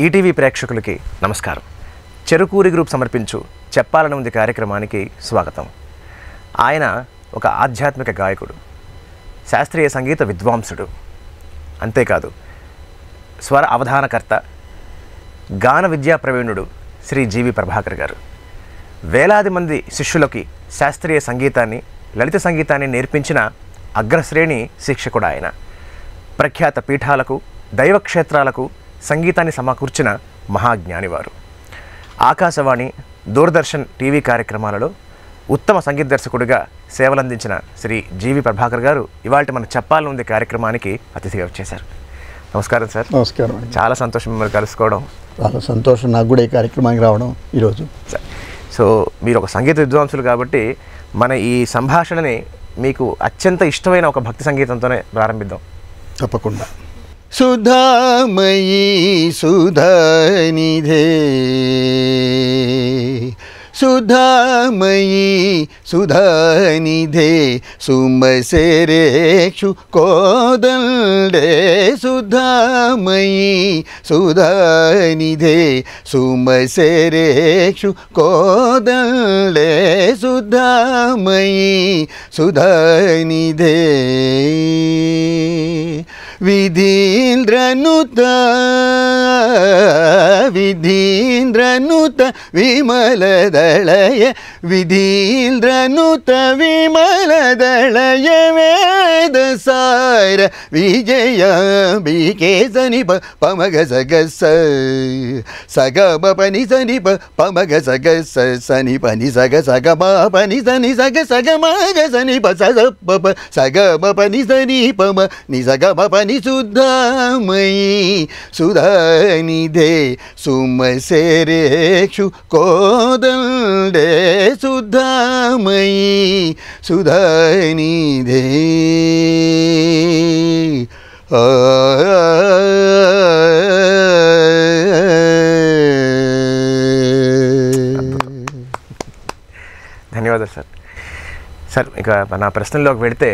ETV ప్రేక్షకులకి నమస్కారం. Cherukuri group సమర్పించు చెప్పాలని ఉంది కార్యక్రమానికి స్వాగతం. ఆయన ఒక ఆధ్యాత్మిక గాయకుడు, శాస్త్రీయ సంగీత విద్వాంసుడు, అంతేకాదు స్వర అవధానకర్త, గాన విద్యా ప్రవీణుడు శ్రీ జీవి ప్రభాకర్ గారు. వేలాది మంది శిష్యులకి శాస్త్రీయ సంగీతాన్ని, లలిత సంగీతాన్ని నేర్పించిన అగ్రశ్రేణి శిక్షకుడు ఆయన. ప్రఖ్యాత పీఠాలకు, దైవక్షేత్రాలకు సంగీతాన్ని సమకూర్చిన మహాజ్ఞానివారు. ఆకాశవాణి, దూరదర్శన్ టీవీ కార్యక్రమాలలో ఉత్తమ సంగీత దర్శకుడిగా సేవలందించిన శ్రీ జీవి ప్రభాకర్ గారు ఇవాళ మన చెప్పాలని ఉంది కార్యక్రమానికి అతిథిగా వచ్చేశారు. నమస్కారం సార్. నమస్కారం. చాలా సంతోషం మిమ్మల్ని కలుసుకోవడం. చాలా సంతోషం నాకు కూడా ఈ కార్యక్రమానికి రావడం ఈరోజు. సో మీరు ఒక సంగీత విద్వాంసులు కాబట్టి మన ఈ సంభాషణని మీకు అత్యంత ఇష్టమైన ఒక భక్తి సంగీతంతోనే ప్రారంభిద్దాం. తప్పకుండా. సుధామయీ సుధానిధే, సుధామయీ సుధానిధే, సుమసేరేక్షు కోదండే. సుధామయీ సుధానిధే, సుమసేరేక్షు కోదండే. సుధామయీ సుధానిధే, విధీంద్రనుత విధీంద్రనుత విమలదళయ, విధీంద్రనుత విమలదళయ, వేదసార విజయాంబికే. సనిప పమగ సగస సగమ పని సనిప పమగ సగస సని పని సగ సగమ పని సని సగ సగమగ సనిప సగప సగమ పని సని పమ ని సగమ పని. సుధామయీ సుధానిధే, సుమసేరేక్షు కోదండే. సుధామయీ సుధానిధే. ధన్యవాదాలు సార్. సార్, ఇక నా ప్రశ్నలోకి వెళితే,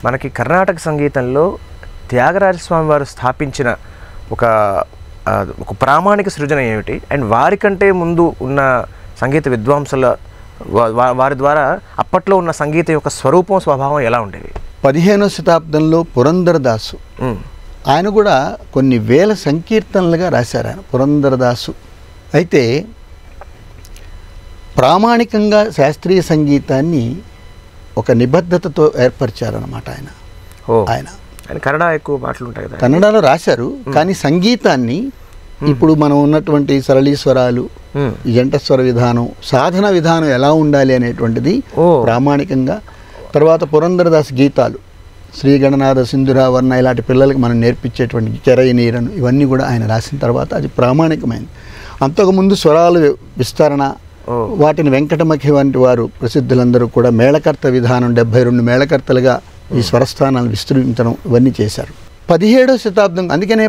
మనకి కర్ణాటక సంగీతంలో త్యాగరాజస్వామి వారు స్థాపించిన ఒక ప్రామాణిక సృజన ఏమిటి, అండ్ వారికంటే ముందు ఉన్న సంగీత విద్వాంసుల వారి ద్వారా అప్పట్లో ఉన్న సంగీతం యొక్క స్వరూపం, స్వభావం ఎలా ఉండేవి? 15వ శతాబ్దంలో పురందరదాసు, ఆయన కూడా కొన్ని వేల సంకీర్తనలుగా రాశారు ఆయన, పురందరదాసు. అయితే ప్రామాణికంగా శాస్త్రీయ సంగీతాన్ని ఒక నిబద్ధతతో ఏర్పరిచారన్నమాట ఆయన. ఆయన కన్నడ ఎక్కువ పాటలు ఉంటాయి కదా, కన్నడలో రాశారు. కానీ సంగీతాన్ని ఇప్పుడు మనం ఉన్నటువంటి సరళీస్వరాలు, జంట స్వర విధానం, సాధన విధానం ఎలా ఉండాలి అనేటువంటిది ప్రామాణికంగా. తర్వాత పురందరదాస్ గీతాలు, శ్రీగణనాథ సింధురావర్ణ ఇలాంటి పిల్లలకి మనం నేర్పించేటువంటి చెరై నీరను, ఇవన్నీ కూడా ఆయన రాసిన తర్వాత అది ప్రామాణికమైంది. అంతకుముందు స్వరాలు విస్తరణ, వాటిని వెంకటమఖి వంటి వారు ప్రసిద్ధులందరూ కూడా మేళకర్త విధానం, 72 మేళకర్తలుగా ఈ స్వరస్థానాలు విస్తరించడం, ఇవన్నీ చేశారు. 17వ శతాబ్దం, అందుకనే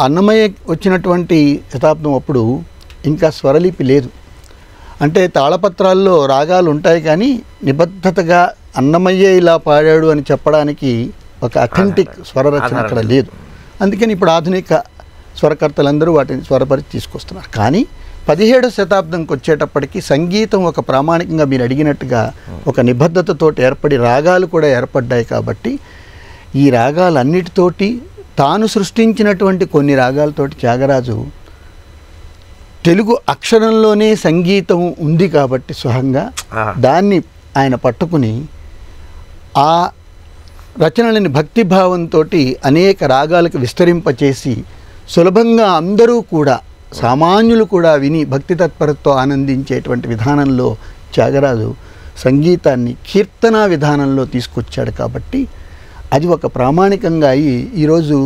అన్నమయ్య వచ్చినటువంటి శతాబ్దం అప్పుడు ఇంకా స్వరలిపి లేదు. అంటే తాళపత్రాల్లో రాగాలు ఉంటాయి కానీ నిబద్ధతగా అన్నమయ్య ఇలా పాడాడు అని చెప్పడానికి ఒక అథెంటిక్ స్వరరచన అక్కడ లేదు. అందుకని ఇప్పుడు ఆధునిక స్వరకర్తలందరూ వాటిని స్వరపరిచి తీసుకొస్తున్నారు. కానీ 17వ శతాబ్దంకి వచ్చేటప్పటికి సంగీతం ఒక ప్రామాణికంగా మీరు అడిగినట్టుగా ఒక నిబద్ధతతోటి ఏర్పడి రాగాలు కూడా ఏర్పడ్డాయి. కాబట్టి ఈ రాగాలన్నిటితోటి తాను సృష్టించినటువంటి కొన్ని రాగాలతోటి త్యాగరాజు తెలుగు అక్షరంలోనే సంగీతం ఉంది కాబట్టి స్వయంగా దాన్ని ఆయన పట్టుకుని ఆ రచనలని భక్తిభావంతో అనేక రాగాలకు విస్తరింపచేసి సులభంగా అందరూ కూడా, సామాన్యులు కూడా విని భక్తి తత్పరతో ఆనందించేటువంటి విధానంలో త్యాగరాజు సంగీతాన్ని కీర్తనా విధానంలో తీసుకొచ్చాడు. కాబట్టి అది ఒక ప్రామాణికంగా అయ్యి ఈరోజు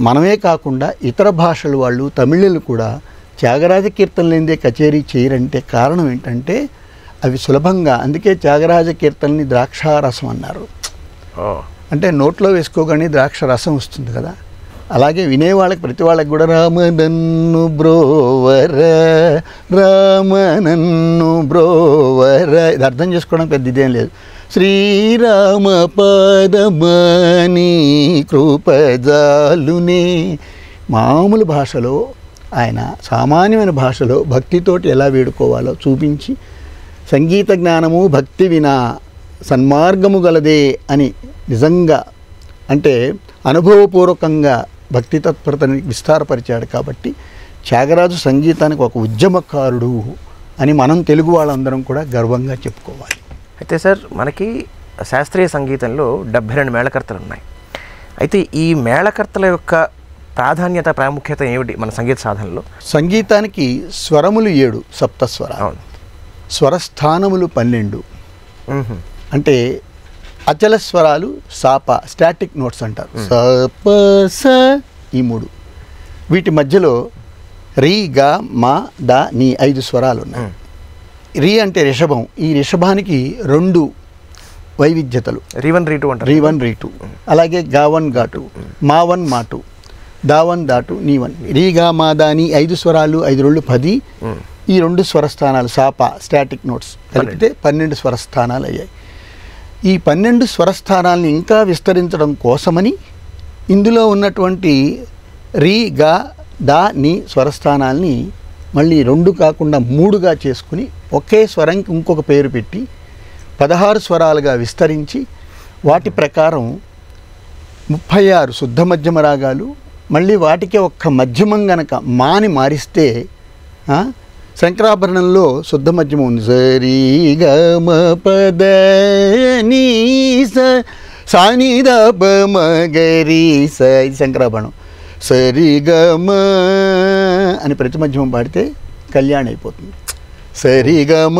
మనమే కాకుండా ఇతర భాషల వాళ్ళు, తమిళులు కూడా త్యాగరాజ కీర్తనలు లేదే కచేరీ చేయరంటే కారణం ఏంటంటే అవి సులభంగా, అందుకే త్యాగరాజ కీర్తనని ద్రాక్షారసం అన్నారు. అంటే నోట్లో వేసుకోగానే ద్రాక్ష రసం వస్తుంది కదా, అలాగే వినేవాళ్ళకి ప్రతి వాళ్ళకి కూడా రామనన్ను బ్రోవర రామనన్ను బ్రోవర, ఇది అర్థం చేసుకోవడం పెద్ద ఇదేం లేదు. శ్రీరామ పదమని కృపజాలునే, మామూలు భాషలో ఆయన సామాన్యమైన భాషలో భక్తితోటి ఎలా వేడుకోవాలో చూపించి సంగీత జ్ఞానము భక్తి వినా సన్మార్గము గలదే అని నిజంగా అంటే అనుభవపూర్వకంగా భక్తి తత్పరతని విస్తారపరిచాడు. కాబట్టి త్యాగరాజు సంగీతానికి ఒక ఉద్యమకారుడు అని మనం తెలుగు వాళ్ళందరం కూడా గర్వంగా చెప్పుకోవాలి. అయితే సార్ మనకి శాస్త్రీయ సంగీతంలో 72 మేళకర్తలు ఉన్నాయి. అయితే ఈ మేళకర్తల యొక్క ప్రాధాన్యత ప్రాముఖ్యత ఏమిటి మన సంగీత సాధనలో? సంగీతానికి స్వరములు 7 సప్తస్వరాలు, స్వరస్థానములు 12. అంటే అచల స్వరాలు సాప స్టాటిక్ నోట్స్ అంటారు. స ప స ఈ 3. వీటి మధ్యలో రీ గా మా దా నీ 5 స్వరాలు ఉన్నాయి. రీ అంటే రిషభం. ఈ రిషభానికి 2 వైవిధ్యతలు, రీ1 రీ2 అంటారు. రీ1 రీ2. అలాగే గా1 గా2, మా1 మా2, దా1 దా2 నీ1. రీ గా మా దా నీ 5 స్వరాలు, 5 2 10. ఈ 2 స్వరస్థానాలు సాప స్టాటిక్ నోట్స్ కలిపితే 12 స్వరస్థానాలు అయ్యాయి. ఈ 12 స్వరస్థానాలని ఇంకా విస్తరించడం కోసమని ఇందులో ఉన్నటువంటి రీ గా దా నీ స్వరస్థానాల్ని మళ్ళీ 2 కాకుండా 3గా చేసుకుని ఒకే స్వరంకి ఇంకొక పేరు పెట్టి 16 స్వరాలుగా విస్తరించి వాటి ప్రకారం 36 శుద్ధ మధ్యమ రాగాలు, మళ్ళీ వాటికే ఒక్క మధ్యమం గనక మాని మారిస్తే శంకరాభరణంలో శుద్ధ మధ్యమం ఉంది. సరి గ మ పద నీ స సాని ద ప మ గ రి స. ఇది శంకరాభరణం. సరి గ మ అని ప్రతి మధ్యమం పాడితే కళ్యాణి అయిపోతుంది. సరి గ మ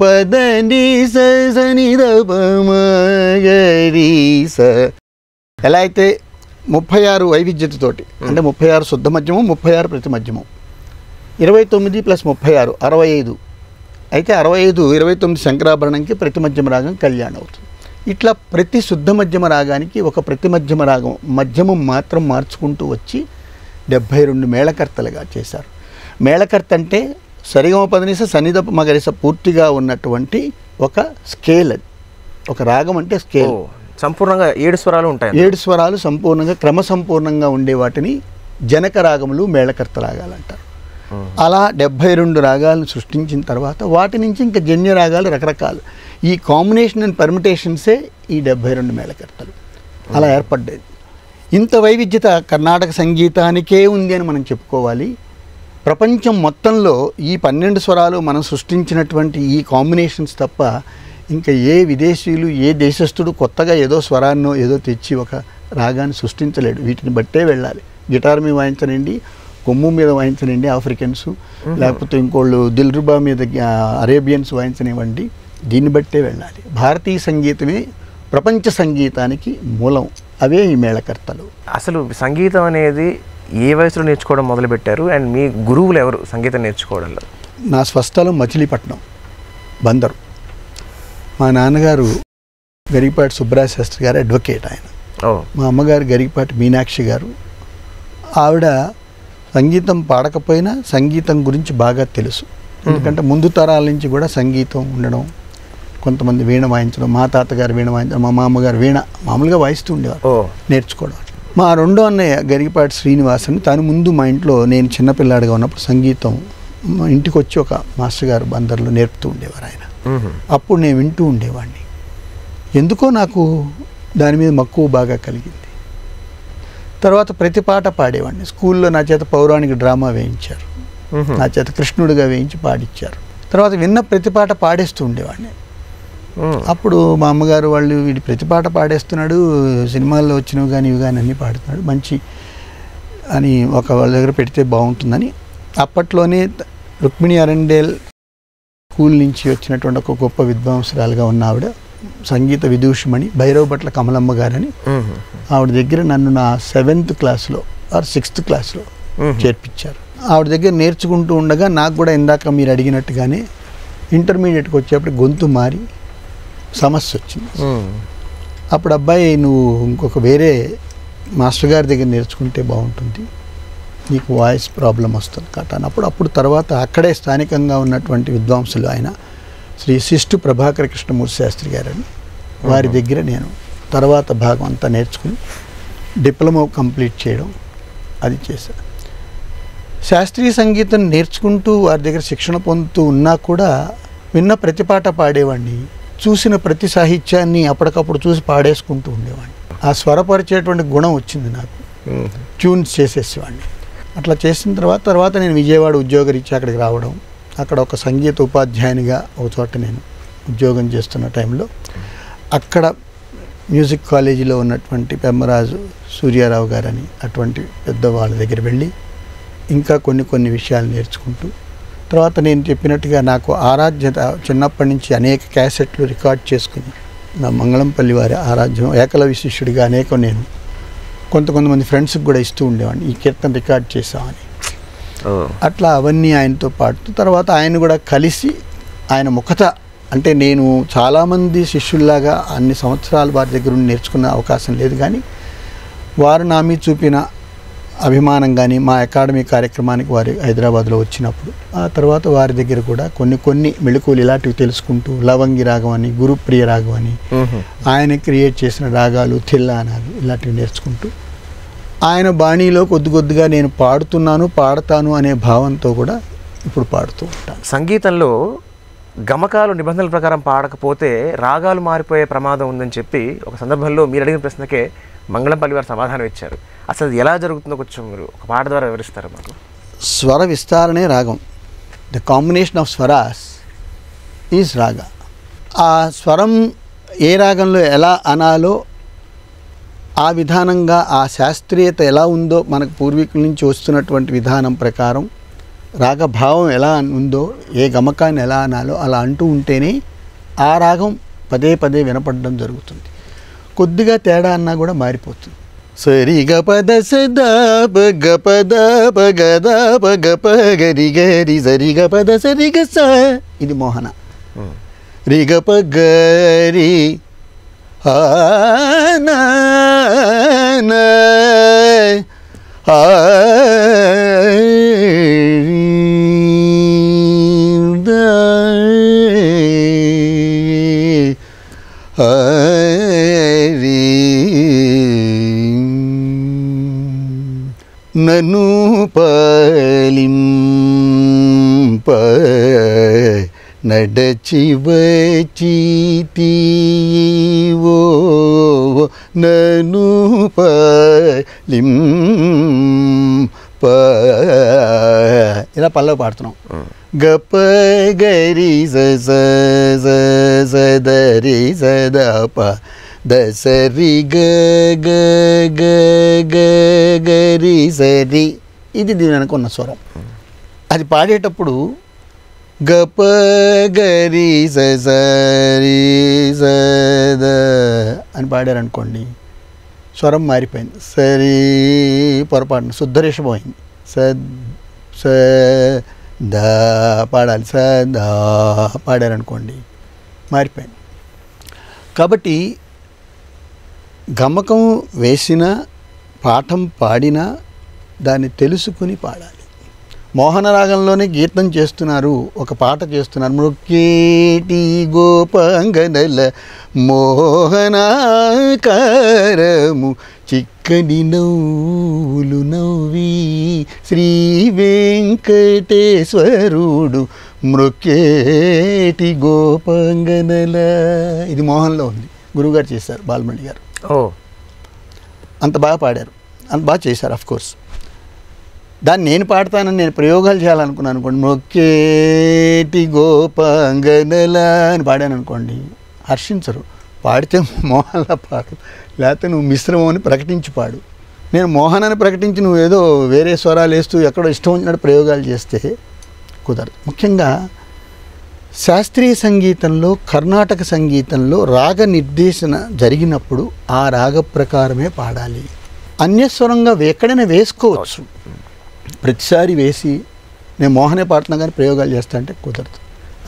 పద ని స సని ద ప మ గ రి స. ఎలా అయితే 36 వైవిధ్యతతోటి అంటే 36 శుద్ధ మధ్యమం, 36 ప్రతి మధ్యమం, 29 + 36 65. అయితే 65 29 శంకరాభరణంకి ప్రతి మధ్యమ రాగం కళ్యాణం అవుతుంది. ఇట్లా ప్రతి శుద్ధ మధ్యమ రాగానికి ఒక ప్రతి మధ్యమ రాగం మధ్యమం మాత్రం మార్చుకుంటూ వచ్చి 72 మేళకర్తలుగా చేశారు. మేళకర్త అంటే సరిగమ పదనిస సన్నిధ మగరిస పూర్తిగా ఉన్నటువంటి ఒక స్కేల్. అది ఒక రాగం అంటే స్కేల్. సంపూర్ణంగా 7 స్వరాలు ఉంటాయి. 7 స్వరాలు సంపూర్ణంగా క్రమసంపూర్ణంగా ఉండే వాటిని జనక రాగములు, మేళకర్త రాగాలు అంటారు. అలా 72 రాగాలను సృష్టించిన తర్వాత వాటి నుంచి ఇంకా జన్య రాగాలు రకరకాలు. ఈ కాంబినేషన్ అండ్ పర్మిటేషన్సే ఈ 72 మేళకర్తలు అలా ఏర్పడ్డది. ఇంత వైవిధ్యత కర్ణాటక సంగీతానికే ఉంది అని మనం చెప్పుకోవాలి. ప్రపంచం మొత్తంలో ఈ 12 స్వరాలు మనం సృష్టించినటువంటి ఈ కాంబినేషన్స్ తప్ప ఇంకా ఏ విదేశీయులు, ఏ దేశస్థుడు కొత్తగా ఏదో స్వరాన్నో ఏదో తెచ్చి ఒక రాగాన్ని సృష్టించలేడు. వీటిని బట్టే వెళ్ళాలి. గిటార్ మీద వాయించనండి, కొమ్ము మీద వాయించనండి ఆఫ్రికన్స్, లేకపోతే ఇంకోళ్ళు దిల్రుబా మీద అరేబియన్స్ వాయించనివ్వండి, దీన్ని బట్టే వెళ్ళాలి. భారతీయ సంగీతమే ప్రపంచ సంగీతానికి మూలం. అవే ఈ మేళకర్తలు. అసలు సంగీతం అనేది ఏ వయసులో నేర్చుకోవడం మొదలుపెట్టారు? అండ్ మీ గురువులు ఎవరు సంగీతం నేర్చుకోవడంలో? నా స్వస్థలం మచిలీపట్నం, బందరు. మా నాన్నగారు గరికపాటి సుబ్బరాజ శాస్త్రి గారు, అడ్వకేట్ ఆయన. మా అమ్మగారు గరికపాటి మీనాక్షి గారు. ఆవిడ సంగీతం పాడకపోయినా సంగీతం గురించి బాగా తెలుసు. ఎందుకంటే ముందు తరాల నుంచి కూడా సంగీతం ఉండడం, కొంతమంది వీణ వాయించడం, మా తాతగారు వీణ వాయించడం, మా మామగారు వీణ మామూలుగా వాయిస్తూ ఉండేవారు, నేర్చుకోవడం. మా రెండో అన్నయ్య గరికపాటి శ్రీనివాస్ అని, తను ముందు మా ఇంట్లో నేను చిన్నపిల్లాడిగా ఉన్నప్పుడు సంగీతం ఇంటికి వచ్చి ఒక మాస్టర్ గారు బందర్లో నేర్పుతూ ఉండేవారు ఆయన. అప్పుడు నేను వింటూ ఉండేవాడిని. ఎందుకో నాకు దాని మీద మక్కువ బాగా కలిగింది. తర్వాత ప్రతి పాట పాడేవాడిని. స్కూల్లో నా చేత పౌరాణిక డ్రామా వేయించారు, నా చేత కృష్ణుడిగా వేయించి పాడిచ్చారు. తర్వాత విన్న ప్రతి పాట పాడేస్తూ ఉండేవాడిని. అప్పుడు మా అమ్మగారు వాళ్ళు, వీడి ప్రతి పాట పాడేస్తున్నాడు, సినిమాల్లో వచ్చినవి కానీ ఇవి కానీ అన్నీ పాడుతున్నాడు, మంచి అని ఒక వాళ్ళ దగ్గర పెడితే బాగుంటుందని అప్పట్లోనే రుక్మిణి అరండేల్ స్కూల్ నుంచి వచ్చినటువంటి ఒక గొప్ప విద్వాంసురాలుగా ఉన్న ఆవిడ, సంగీత విదూషమణి భైరవభట్ల కమలమ్మ గారని, ఆవిడ దగ్గర నన్ను నా 7th క్లాస్లో ఆర్ 6th క్లాస్లో చేర్పించారు. ఆవిడ దగ్గర నేర్చుకుంటూ ఉండగా నాకు కూడా ఇందాక మీరు అడిగినట్టుగానే ఇంటర్మీడియట్కి వచ్చేప్పుడు గొంతు మారి సమస్య వచ్చింది. అప్పుడు అబ్బాయి, నువ్వు ఇంకొక వేరే మాస్టర్ గారి దగ్గర నేర్చుకుంటే బాగుంటుంది, నీకు వాయిస్ ప్రాబ్లం వస్తుంది కట్ట అన్నప్పుడు, అప్పుడు తర్వాత అక్కడే స్థానికంగా ఉన్నటువంటి విద్వాంసులు ఆయన శ్రీ శిష్టు ప్రభాకర కృష్ణమూర్తి శాస్త్రి గారని, వారి దగ్గర నేను తర్వాత భాగం అంతా నేర్చుకుని డిప్లొమా కంప్లీట్ చేయడం అది చేశాను. శాస్త్రీయ సంగీతం నేర్చుకుంటూ వారి దగ్గర శిక్షణ పొందుతూ ఉన్నా కూడా విన్న ప్రతి పాట పాడేవాడిని, చూసిన ప్రతి సాహిత్యాన్ని అప్పటికప్పుడు చూసి పాడేసుకుంటూ ఉండేవాడిని. ఆ స్వరపరిచేటువంటి గుణం వచ్చింది నాకు, ట్యూన్స్ చేసేసేవాడిని. అట్లా చేసిన తర్వాత నేను విజయవాడ ఉద్యోగరీత్యా అక్కడికి రావడం, అక్కడ ఒక సంగీత ఉపాధ్యాయునిగా ఒక చోట నేను ఉద్యోగం చేస్తున్న టైంలో అక్కడ మ్యూజిక్ కాలేజీలో ఉన్నటువంటి పెమ్మరాజు సూర్యారావు గారని అటువంటి పెద్దవాళ్ళ దగ్గర వెళ్ళి ఇంకా కొన్ని విషయాలు నేర్చుకుంటూ, తర్వాత నేను చెప్పినట్టుగా నాకు ఆరాధ్యత చిన్నప్పటి నుంచి అనేక క్యాసెట్లు రికార్డ్ చేసుకుని నా మంగళంపల్లి వారి ఆరాధ్యం ఏకలవ్య శిష్యుడిగా అనేక నేను కొంతమంది ఫ్రెండ్స్కి కూడా ఇస్తూ ఉండేవాడిని, ఈ కీర్తన రికార్డ్ చేసామని. అట్లా అవన్నీ ఆయనతో పాడుతూ తర్వాత ఆయన కూడా కలిసి ఆయన ముఖత అంటే నేను చాలామంది శిష్యుల్లాగా అన్ని సంవత్సరాలు వారి దగ్గర ఉండి నేర్చుకున్న అవకాశం లేదు, కానీ వారు నా మీద చూపిన అభిమానం కానీ మా అకాడమీ కార్యక్రమానికి వారి హైదరాబాద్లో వచ్చినప్పుడు ఆ తర్వాత వారి దగ్గర కూడా కొన్ని మెళకువలు ఇలాంటివి తెలుసుకుంటూ లవంగి రాగం అని, గురుప్రియ రాగం అని, ఆయన క్రియేట్ చేసిన రాగాలు, తిల్లానాలు ఇలాంటివి నేర్చుకుంటూ ఆయన బాణీలో కొద్దిగా నేను పాడతాను అనే భావంతో కూడా ఇప్పుడు పాడుతూ ఉంటాను. సంగీతంలో గమకాలు నిబంధనల ప్రకారం పాడకపోతే రాగాలు మారిపోయే ప్రమాదం ఉందని చెప్పి ఒక సందర్భంలో మీరు అడిగిన ప్రశ్నకే మంగళంపల్లి వారు సమాధానం ఇచ్చారు. అసలు ఎలా జరుగుతుందో కొంచెం మీరు ఒక పాట ద్వారా వివరిస్తారు మాకు. స్వర విస్తారణే రాగం. The combination of swaras is రాగ. ఆ స్వరం ఏ రాగంలో ఎలా అనాలో ఆ విధానంగా ఆ శాస్త్రీయత ఎలా ఉందో మనకు పూర్వీకుల నుంచి వస్తున్నటువంటి విధానం ప్రకారం రాగభావం ఎలా ఉందో ఏ గమకాన్ని ఎలా అనాలో అలా అంటూ ఉంటేనే ఆ రాగం పదే వినపడడం జరుగుతుంది. కొద్దిగా తేడా అన్నా కూడా మారిపోతుంది. సరి గపద సదా గపద పగద పగ గరి గరి సరి గపద సరి గ స ఇది మోహన, రి గ ప గరి నా నను పలింప నడచి వచ్చితివో నను పలింప ఇలా పల్లవి పాడుతున్నాం. గప గరి సదరి సదప దసరి గరి సరి ఇది దీని అనుకున్న స్వరం. అది పాడేటప్పుడు గప గరి సరి సద అని పాడారనుకోండి, స్వరం మారిపోయింది. సరి పొరపాటున శుద్ధరేషపోయింది. స దా పాడాలి, సదా పాడారనుకోండి మారిపోయింది. కాబట్టి గమకం వేసిన పాఠం పాడినా దాన్ని తెలుసుకుని పాడాలి. మోహన రాగంలోనే గీతం చేస్తున్నారు, ఒక పాట చేస్తున్నారు. మృక్కేటి గోపాంగనల మోహనాకారము చిక్కని నవ్వులు నవ్వి శ్రీ వెంకటేశ్వరుడు మృక్కేటి గోపాంగనల. ఇది మోహన్లో ఉంది, గురువుగారు చేశారు, బాలమణి గారు. అంత బాగా పాడారు, అంత బాగా చేశారు. ఆఫ్ కోర్స్ దాన్ని నేను పాడతానని నేను ప్రయోగాలు చేయాలనుకున్నాను అనుకోండి, మొక్కేటి గోపాంగనల అని పాడాను అనుకోండి, హర్షించరు. పాడితే మోహన్లా పాడు, లేకపోతే నువ్వు మిశ్రమం అని ప్రకటించి పాడు. నేను మోహన్ అని ప్రకటించి నువ్వు ఏదో వేరే స్వరాలు వేస్తూ ఎక్కడో ఇష్టం వచ్చినట్టు ప్రయోగాలు చేస్తే కుదరదు. ముఖ్యంగా శాస్త్రీయ సంగీతంలో, కర్ణాటక సంగీతంలో రాగ నిర్దేశన జరిగినప్పుడు ఆ రాగ ప్రకారమే పాడాలి. అన్యస్వరంగా ఎక్కడైనా వేసుకోవచ్చు, ప్రతిసారి వేసి నేను మోహనే పాడుతున్నా కానీ ప్రయోగాలు చేస్తా అంటే కుదరదు.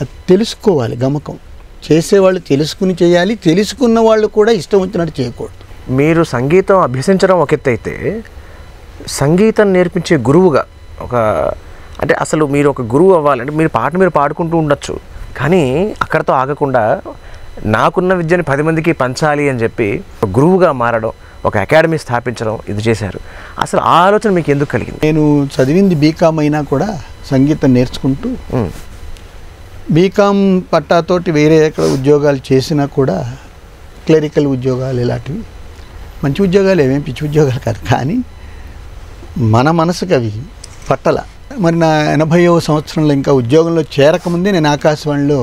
అది తెలుసుకోవాలి. గమకం చేసేవాళ్ళు తెలుసుకుని చేయాలి, తెలుసుకున్న వాళ్ళు కూడా ఇష్టం వచ్చినట్టు చేయకూడదు. మీరు సంగీతం అభ్యసించడం ఒక ఎత్తు అయితే, సంగీతం నేర్పించే గురువుగా అంటే అసలు మీరు ఒక గురువు అవ్వాలంటే మీరు పాడుకుంటూ ఉండొచ్చు, కానీ అక్కడతో ఆగకుండా నాకున్న విద్యని 10 మందికి పంచాలి అని చెప్పి గురువుగా మారడం, ఒక అకాడమీ స్థాపించడం ఇది చేశారు. అసలు ఆ ఆలోచన మీకు ఎందుకు కలిగింది? నేను చదివింది బీకామ్ అయినా కూడా సంగీతం నేర్చుకుంటూ బీకామ్ పట్టాతోటి వేరే ఎక్కడ ఉద్యోగాలు చేసినా కూడా క్లరికల్ ఉద్యోగాలు ఇలాంటివి మంచి ఉద్యోగాలు ఏమేమి పిచ్చి ఉద్యోగాలు కాదు, కానీ మన మనసుకు అవి పట్టల. మరి నా 80వ సంవత్సరంలో ఇంకా ఉద్యోగంలో చేరకముందే నేను ఆకాశవాణిలో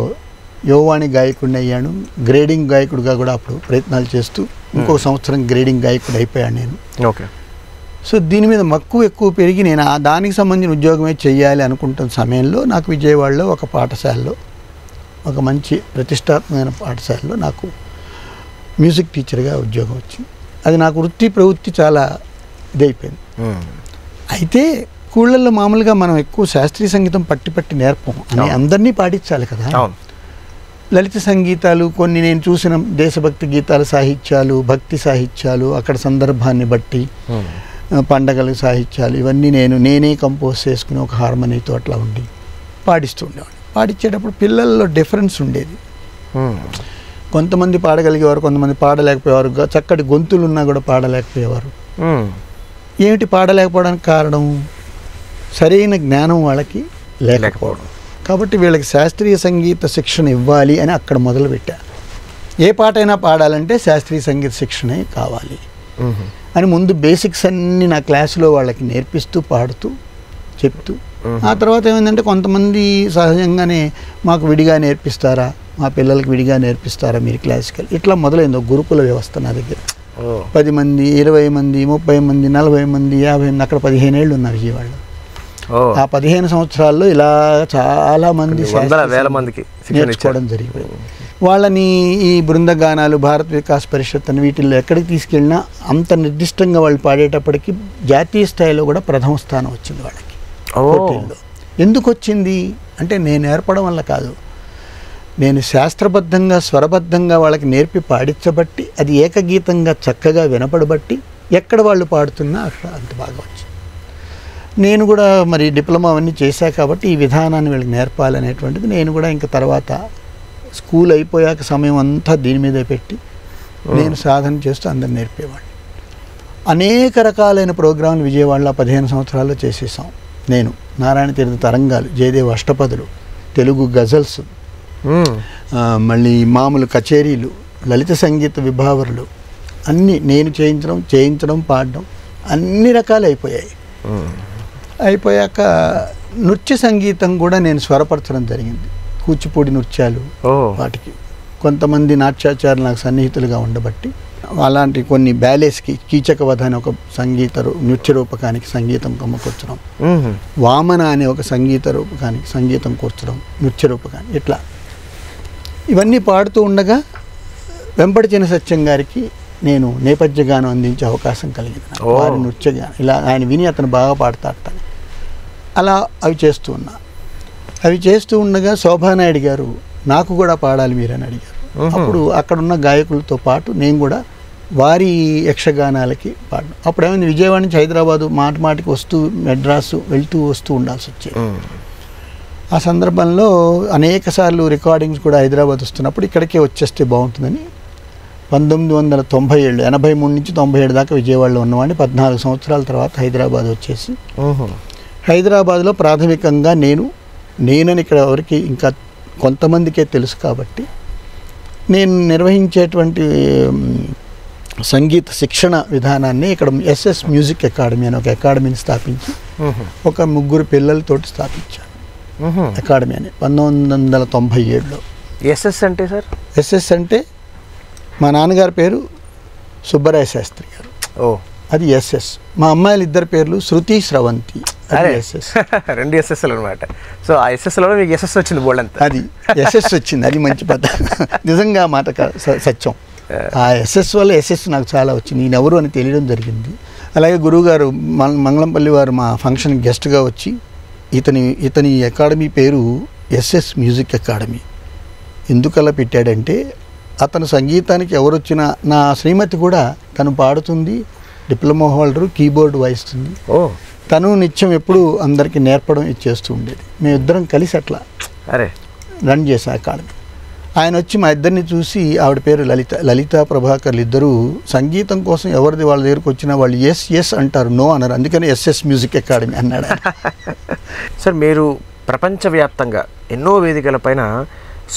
యువవాణి గాయకుడిని అయ్యాను. గ్రేడింగ్ గాయకుడిగా కూడా అప్పుడు ప్రయత్నాలు చేస్తూ ఇంకొక సంవత్సరం గ్రేడింగ్ గాయకుడు అయిపోయాను నేను. ఓకే. సో దీని మీద మక్కువ ఎక్కువ పెరిగి నేను దానికి సంబంధించిన ఉద్యోగమే చేయాలి అనుకుంటున్న సమయంలో నాకు విజయవాడలో ఒక పాఠశాలలో, ఒక మంచి ప్రతిష్టాత్మకమైన పాఠశాలలో నాకు మ్యూజిక్ టీచర్గా ఉద్యోగం వచ్చింది. అది నాకు వృత్తి ప్రవృత్తి చాలా ఇదైపోయింది. అయితే స్కూళ్ళల్లో మామూలుగా మనం ఎక్కువ శాస్త్రీయ సంగీతం పట్టి నేర్పం అని అందరినీ పాటించాలి కదా. లలిత సంగీతాలు కొన్ని నేను చూసిన దేశభక్తి గీతాల సాహిత్యాలు, భక్తి సాహిత్యాలు, అక్కడ సందర్భాన్ని బట్టి పండగల సాహిత్యాలు ఇవన్నీ నేనే కంపోజ్ చేసుకుని ఒక హార్మనీతో అట్లా ఉండి పాడిస్తూ ఉండేవాడిని. పాడించేటప్పుడు పిల్లల్లో డిఫరెన్స్ ఉండేది. కొంతమంది పాడగలిగేవారు, కొంతమంది పాడలేకపోయేవారు. చక్కటి గొంతులు ఉన్నా కూడా పాడలేకపోయేవారు. ఏమిటి పాడలేకపోవడానికి కారణం? సరైన జ్ఞానం వాళ్ళకి లేకపోవడం. కాబట్టి వీళ్ళకి శాస్త్రీయ సంగీత శిక్షణ ఇవ్వాలి అని అక్కడ మొదలుపెట్టా. ఏ పాటైనా పాడాలంటే శాస్త్రీయ సంగీత శిక్షణే కావాలి అని ముందు బేసిక్స్ అన్నీ నా క్లాసులో వాళ్ళకి నేర్పిస్తూ పాడుతూ చెప్తూ, ఆ తర్వాత ఏమైందంటే కొంతమంది సహజంగానే మాకు విడిగా నేర్పిస్తారా, మా పిల్లలకి విడిగా నేర్పిస్తారా మీరు క్లాసికల్, ఇట్లా మొదలైంది. గురుకుల వ్యవస్థ నా దగ్గర 10 మంది, 20 మంది, 30 మంది, 40 మంది, 50 మంది, అక్కడ 15 ఏళ్ళు ఉన్నారు విజయవాడలో. ఆ 15 సంవత్సరాల్లో ఇలా చాలా మంది నేర్చుకోవడం జరిగిపోయింది. వాళ్ళని ఈ బృందగానాలు, భారత్ వికాస్ పరిషత్ అని వీటిల్లో ఎక్కడికి తీసుకెళ్ళినా అంత నిర్దిష్టంగా వాళ్ళు పాడేటప్పటికి జాతీయ స్థాయిలో కూడా ప్రథమ స్థానం వచ్చింది వాళ్ళకి పోటీల్లో. ఎందుకు వచ్చింది అంటే నేను నేర్పడం వల్ల కాదు, నేను శాస్త్రబద్ధంగా స్వరబద్ధంగా వాళ్ళకి నేర్పి పాడించబట్టి, అది ఏకగీతంగా చక్కగా వినపడబట్టి ఎక్కడ వాళ్ళు పాడుతున్నా అక్కడ అంత బాగా వచ్చింది. నేను కూడా మరి డిప్లొమా అవన్నీ చేశా కాబట్టి ఈ విధానాన్ని వీళ్ళకి నేర్పాలనేటువంటిది నేను కూడా ఇంకా తర్వాత స్కూల్ అయిపోయాక సమయం అంతా దీని మీదే పెట్టి నేను సాధన చేస్తూ అందరు నేర్పేవాడిని. అనేక రకాలైన ప్రోగ్రాంలు విజయవాడలో 15 సంవత్సరాల్లో చేసేసాం. నేను నారాయణ తీర్థ తరంగాలు, జయదేవ్ అష్టపదులు, తెలుగు గజల్స్, మళ్ళీ మామూలు కచేరీలు, లలిత సంగీత విభావరులు అన్నీ నేను చేయించడం పాడడం అన్ని రకాలు అయిపోయాయి. అయిపోయాక నృత్య సంగీతం కూడా నేను స్వరపరచడం జరిగింది. కూచిపూడి నృత్యాలు, వాటికి కొంతమంది నాట్యాచారులు నాకు సన్నిహితులుగా ఉండబట్టి అలాంటి కొన్ని బ్యాలేస్కి కీచక వధ అనే ఒక నృత్య రూపకానికి సంగీతం కూర్చడం, వామన అనే ఒక సంగీత రూపకానికి సంగీతం కూర్చడం, నృత్య రూపకాన్ని, ఇట్లా ఇవన్నీ పాడుతూ ఉండగా వెంపటి చిన్న సత్యం గారికి నేను నేపథ్య గానం అందించే అవకాశం కలిగింది. వారి నృత్య గానం ఇలా ఆయన విని అతను బాగా పాడతాడని అలా అవి చేస్తూ ఉండగా శోభానాయుడు గారు నాకు కూడా పాడాలి మీరని అడిగారు. అప్పుడు అక్కడున్న గాయకులతో పాటు నేను కూడా వారి యక్షగానాలకి పాడడం. అప్పుడు ఏమైంది, విజయవాడ నుంచి హైదరాబాదు మాటికి వస్తూ మెడ్రాసు వస్తూ ఉండాల్సి వచ్చేది. ఆ సందర్భంలో అనేక సార్లు రికార్డింగ్స్ కూడా హైదరాబాద్ వస్తున్నప్పుడు ఇక్కడికే వచ్చేస్తే బాగుంటుందని 1997 83 నుంచి 97 దాకా విజయవాడలో ఉన్నవాడిని. 14 సంవత్సరాల తర్వాత హైదరాబాద్ వచ్చేసి హైదరాబాద్లో ప్రాథమికంగా నేనని ఇక్కడ ఎవరికి ఇంకా కొంతమందికే తెలుసు కాబట్టి నేను నిర్వహించేటువంటి సంగీత శిక్షణ విధానాన్ని ఇక్కడ ఎస్ఎస్ మ్యూజిక్ అకాడమీ అని ఒక అకాడమీని స్థాపించి ఒక 3 పిల్లలతోటి స్థాపించాను అకాడమీ అని 1997లో. ఎస్ఎస్ అంటే సార్? ఎస్ఎస్ అంటే మా నాన్నగారి పేరు సుబ్బరాయ శాస్త్రి గారు, అది ఎస్ఎస్. మా అమ్మాయిలు 2 పేర్లు శృతి, స్రవంతి, అది ఎస్ఎస్. 2 ఎస్ఎస్లు అనమాట. సో ఆ ఎస్ఎస్లో మీకు ఎస్ఎస్ వచ్చింది బోల్డ్, అది ఎస్ఎస్ వచ్చింది. అది మంచి పద్ధ, నిజంగా మాట సత్యం. ఆ ఎస్ఎస్ వల్ల ఎస్ఎస్ నాకు చాలా వచ్చింది. నేను ఎవరు అని తెలియడం జరిగింది. అలాగే గురువుగారు మంగళంపల్లి వారు మా ఫంక్షన్ గెస్ట్గా వచ్చి ఇతని అకాడమీ పేరు ఎస్ఎస్ మ్యూజిక్ అకాడమీ ఎందుకలా పెట్టాడంటే, అతను సంగీతానికి ఎవరు వచ్చినా, నా శ్రీమతి కూడా తను పాడుతుంది, డిప్లొమా హోల్డరు, కీబోర్డ్ వాయిస్తుంది, తను నిత్యం ఎప్పుడు అందరికీ నేర్పడం ఇచ్చేస్తూ ఉండేది. మేమిద్దరం కలిసి అట్లా రన్ చేసాం అకాడమీ. ఆయన వచ్చి మా ఇద్దరిని చూసి, ఆవిడ పేరు లలిత ప్రభాకర్లు ఇద్దరు సంగీతం కోసం ఎవరిది వాళ్ళ దగ్గరకు వచ్చినా వాళ్ళు ఎస్ ఎస్ అంటారు, నో అన్నారు. అందుకని ఎస్ఎస్ మ్యూజిక్ అకాడమీ అన్నాడు. సార్, మీరు ప్రపంచవ్యాప్తంగా ఎన్నో వేదికలపైన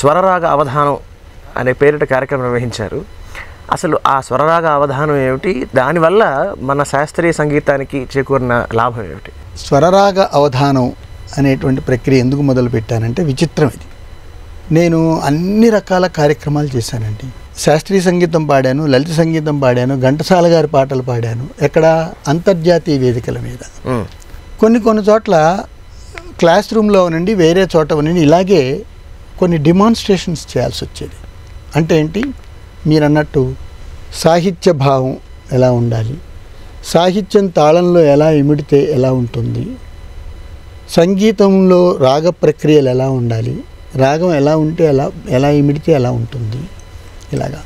స్వరరాగ అవధానం అనే పేరిట కార్యక్రమం నిర్వహించారు. అసలు ఆ స్వరరాగ అవధానం ఏమిటి, దానివల్ల మన శాస్త్రీయ సంగీతానికి చేకూరిన లాభం ఏమిటి? స్వరరాగ అవధానం అనేటువంటి ప్రక్రియ ఎందుకు మొదలుపెట్టానంటే విచిత్రం ఇది. నేను అన్ని రకాల కార్యక్రమాలు చేశానండి. శాస్త్రీయ సంగీతం పాడాను, లలిత సంగీతం పాడాను, ఘంటసాల గారి పాటలు పాడాను. ఎక్కడ? అంతర్జాతీయ వేదికల మీద. కొన్ని చోట్ల క్లాస్ రూమ్లో నుండి వేరే చోట నుండి ఇలాగే కొన్ని డిమాన్స్ట్రేషన్స్ చేయాల్సి వచ్చేది. అంటే ఏంటి, మీరు అన్నట్టు సాహిత్య భావం ఎలా ఉండాలి, సాహిత్యం తాళంలో ఎలా ఇమిడితే ఎలా ఉంటుంది, సంగీతంలో రాగ ప్రక్రియలు ఎలా ఉండాలి, రాగం ఎలా ఉంటే ఎలా ఇమిడితే ఎలా ఉంటుంది, ఇలాగా.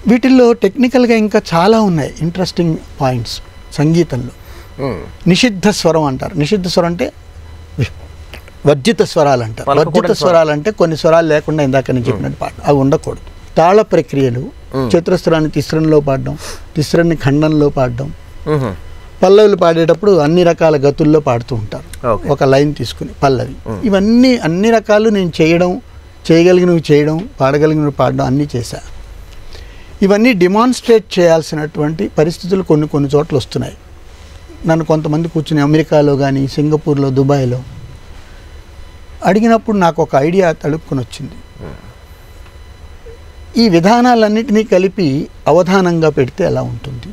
వీటిల్లో టెక్నికల్గా ఇంకా చాలా ఉన్నాయి ఇంట్రెస్టింగ్ పాయింట్స్ సంగీతంలో. నిషిద్ధ స్వరం అంటారు. నిషిద్ధ స్వరం అంటే వర్జిత స్వరాలు అంటారు. వర్జిత స్వరాలు అంటే కొన్ని స్వరాలు లేకుండా ఇందాక నేను చెప్పినట్టు పాట అవి ఉండకూడదు. తాళ ప్రక్రియలు, చతురస్రాన్ని తిస్రంలో పాడడం, తిస్రాన్ని ఖండంలో పాడడం, పల్లవులు పాడేటప్పుడు అన్ని రకాల గతుల్లో పాడుతూ ఉంటారు, ఒక లైన్ తీసుకుని పల్లవి. ఇవన్నీ అన్ని రకాలు నేను చేయగలిగినవి చేయడం, పాడగలిగినవి పాడడం అన్నీ చేశా. ఇవన్నీ డిమాన్స్ట్రేట్ చేయాల్సినటువంటి పరిస్థితులు కొన్ని చోట్ల వస్తున్నాయి. నన్ను కొంతమంది కూర్చుని అమెరికాలో కానీ, సింగపూర్లో, దుబాయ్లో అడిగినప్పుడు నాకు ఒక ఐడియా తలుపుకొని వచ్చింది. ఈ విధానాలన్నింటినీ కలిపి అవధానంగా పెడితే ఎలా ఉంటుంది.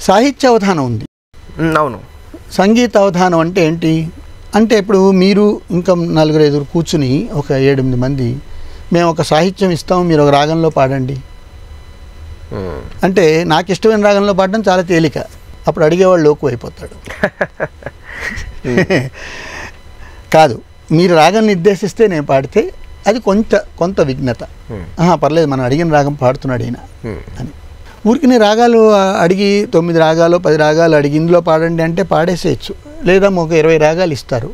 సాహిత్య అవధానం ఉంది, అవును. సంగీత అవధానం అంటే ఏంటి అంటే, ఇప్పుడు మీరు ఇంకా 4-5 కూర్చుని ఒక 7-8 మంది మేము ఒక సాహిత్యం ఇస్తాము, మీరు ఒక రాగంలో పాడండి అంటే నాకు ఇష్టమైన రాగంలో పాడడం చాలా తేలిక. అప్పుడు అడిగేవాళ్ళు లోకు అయిపోతాడు. కాదు, మీరు రాగం నిర్దేశిస్తే నేను పాడితే అది కొంత విఘ్నత. పర్లేదు, మనం అడిగిన రాగం పాడుతున్నాడు ఈయన అని. ఊరికి రాగాలు అడిగి 9 రాగాలు 10 రాగాలు అడిగి ఇందులో పాడండి అంటే పాడేసేయచ్చు. లేదా ఒక 20 రాగాలు ఇస్తారు,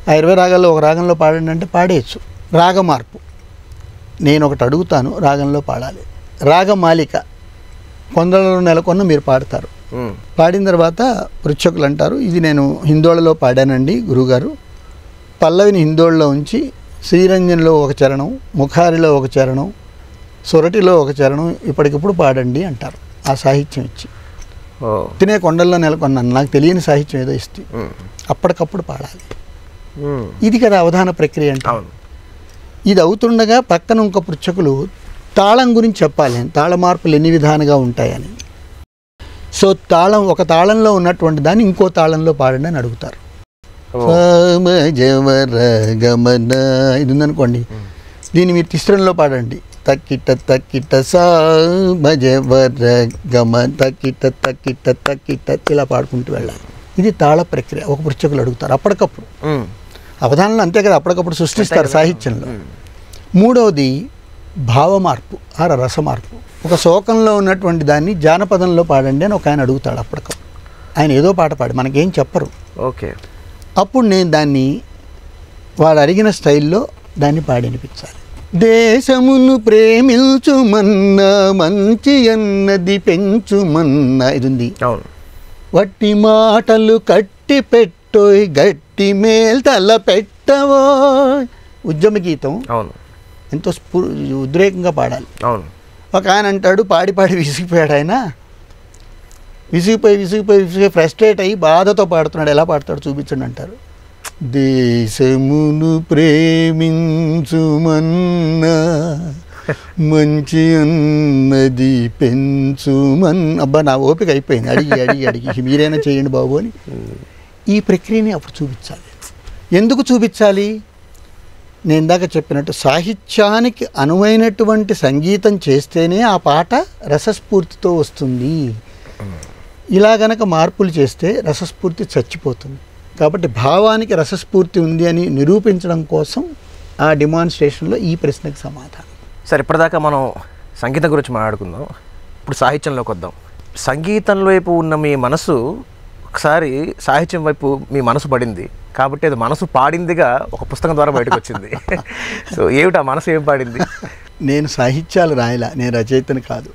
ఆ 20 రాగాల్లో ఒక రాగంలో పాడండి అంటే పాడేయచ్చు. రాగ మార్పు నేను ఒకటి అడుగుతాను, రాగంలో పాడాలి. రాగమాలిక కొందరిలో నెలకొన్న మీరు పాడతారు. పాడిన తర్వాత పృచ్ఛకులు అంటారు, ఇది నేను హిందోళలో పాడానండి గురువుగారు, పల్లవిని హిందోళలో ఉంచి శ్రీరంజన్లో ఒక చరణం, ముఖారిలో ఒక చరణం, సొరటిలో ఒక చరణం ఇప్పటికిప్పుడు పాడండి అంటారు. ఆ సాహిత్యం ఇచ్చి తినే కొండల్లో నెలకొన్నాను, నాకు తెలియని సాహిత్యం ఏదో ఇస్తే అప్పటికప్పుడు పాడాలి. ఇది కదా అవధాన ప్రక్రియ అంటే. ఇది అవుతుండగా పక్కన ఇంకో పృచ్ఛకులు తాళం గురించి చెప్పాలి, తాళ మార్పులు ఎన్ని విధాలుగా ఉంటాయని. సో ఒక తాళంలో ఉన్నటువంటి దాన్ని ఇంకో తాళంలో పాడండి అని అడుగుతారు. గమన ఇది ఉందనుకోండి, దీన్ని మీరు తిస్రంలో పాడండి, తక్కిట తక్కిట సామజవర గమ తక్కిట తక్కిట తక్కిట ఇలా పాడుకుంటూ వెళ్ళాలి. ఇది తాళ ప్రక్రియ. ఒక పృచ్ఛకులు అడుగుతారు అప్పటికప్పుడు. అవధానంలో అంతే కదా, అప్పటికప్పుడు సృష్టిస్తారు సాహిత్యంలో. మూడవది భావమార్పు, రసమార్పు. ఒక శోకంలో ఉన్నటువంటి దాన్ని జానపదంలో పాడండి అని ఒక ఆయన అడుగుతాడు అప్పటికప్పుడు. ఆయన ఏదో పాట పాడి మనకేం చెప్పరు. ఓకే, అప్పుడు నేను దాన్ని వాడు అడిగిన స్టైల్లో దాన్ని పాడి వినిపించాలి. దేశమును ప్రేమించుమన్నా మంచి అన్నది పెంచుమన్నా ఇది ఉంది. వట్టి మాటలు కట్టి పెట్టోయ్ గట్టి మేల్తల పెట్టవో ఉద్యమ గీతం. ఎంతో ఉద్రేకంగా పాడాలి. ఒక ఆయన అంటాడు, పాడి విసిగిపోయాడు. ఆయన విసిగిపోయి ఫ్రస్ట్రేట్ అయ్యి బాధతో పాడుతున్నాడు. ఎలా పాడతాడు చూపించండి అంటారు. దేశమును ప్రేమించుమన్నా మంచి అన్నది పెంచుమన్నా. నా ఓపిక అయిపోయింది. అడిగి మీరైనా చేయండి బాబు అని. ఈ ప్రక్రియని అప్పుడు చూపించాలి. ఎందుకు చూపించాలి? నేను ఇందాక చెప్పినట్టు సాహిత్యానికి అనువైనటువంటి సంగీతం చేస్తేనే ఆ పాట రసస్ఫూర్తితో వస్తుంది. ఇలా గనక మార్పులు చేస్తే రసస్ఫూర్తి చచ్చిపోతుంది. కాబట్టి భావానికి రసస్ఫూర్తి ఉంది అని నిరూపించడం కోసం ఆ డిమాన్స్ట్రేషన్లో ఈ ప్రశ్నకు సమాధానం. సరే, ఇప్పటిదాకా మనం సంగీతం గురించి మాట్లాడుకుందాం. ఇప్పుడు సాహిత్యంలోకి వద్దాం. సంగీతం వైపు ఉన్న మీ మనసు ఒకసారి సాహిత్యం వైపు మీ మనసు పడింది కాబట్టి అది మనసు పాడిందిగా ఒక పుస్తకం ద్వారా బయటకు వచ్చింది. సో ఏమిటి ఆ మనసు ఏం పాడింది? నేను సాహిత్యాలు రాయలా, నేను రచయితను కాదు.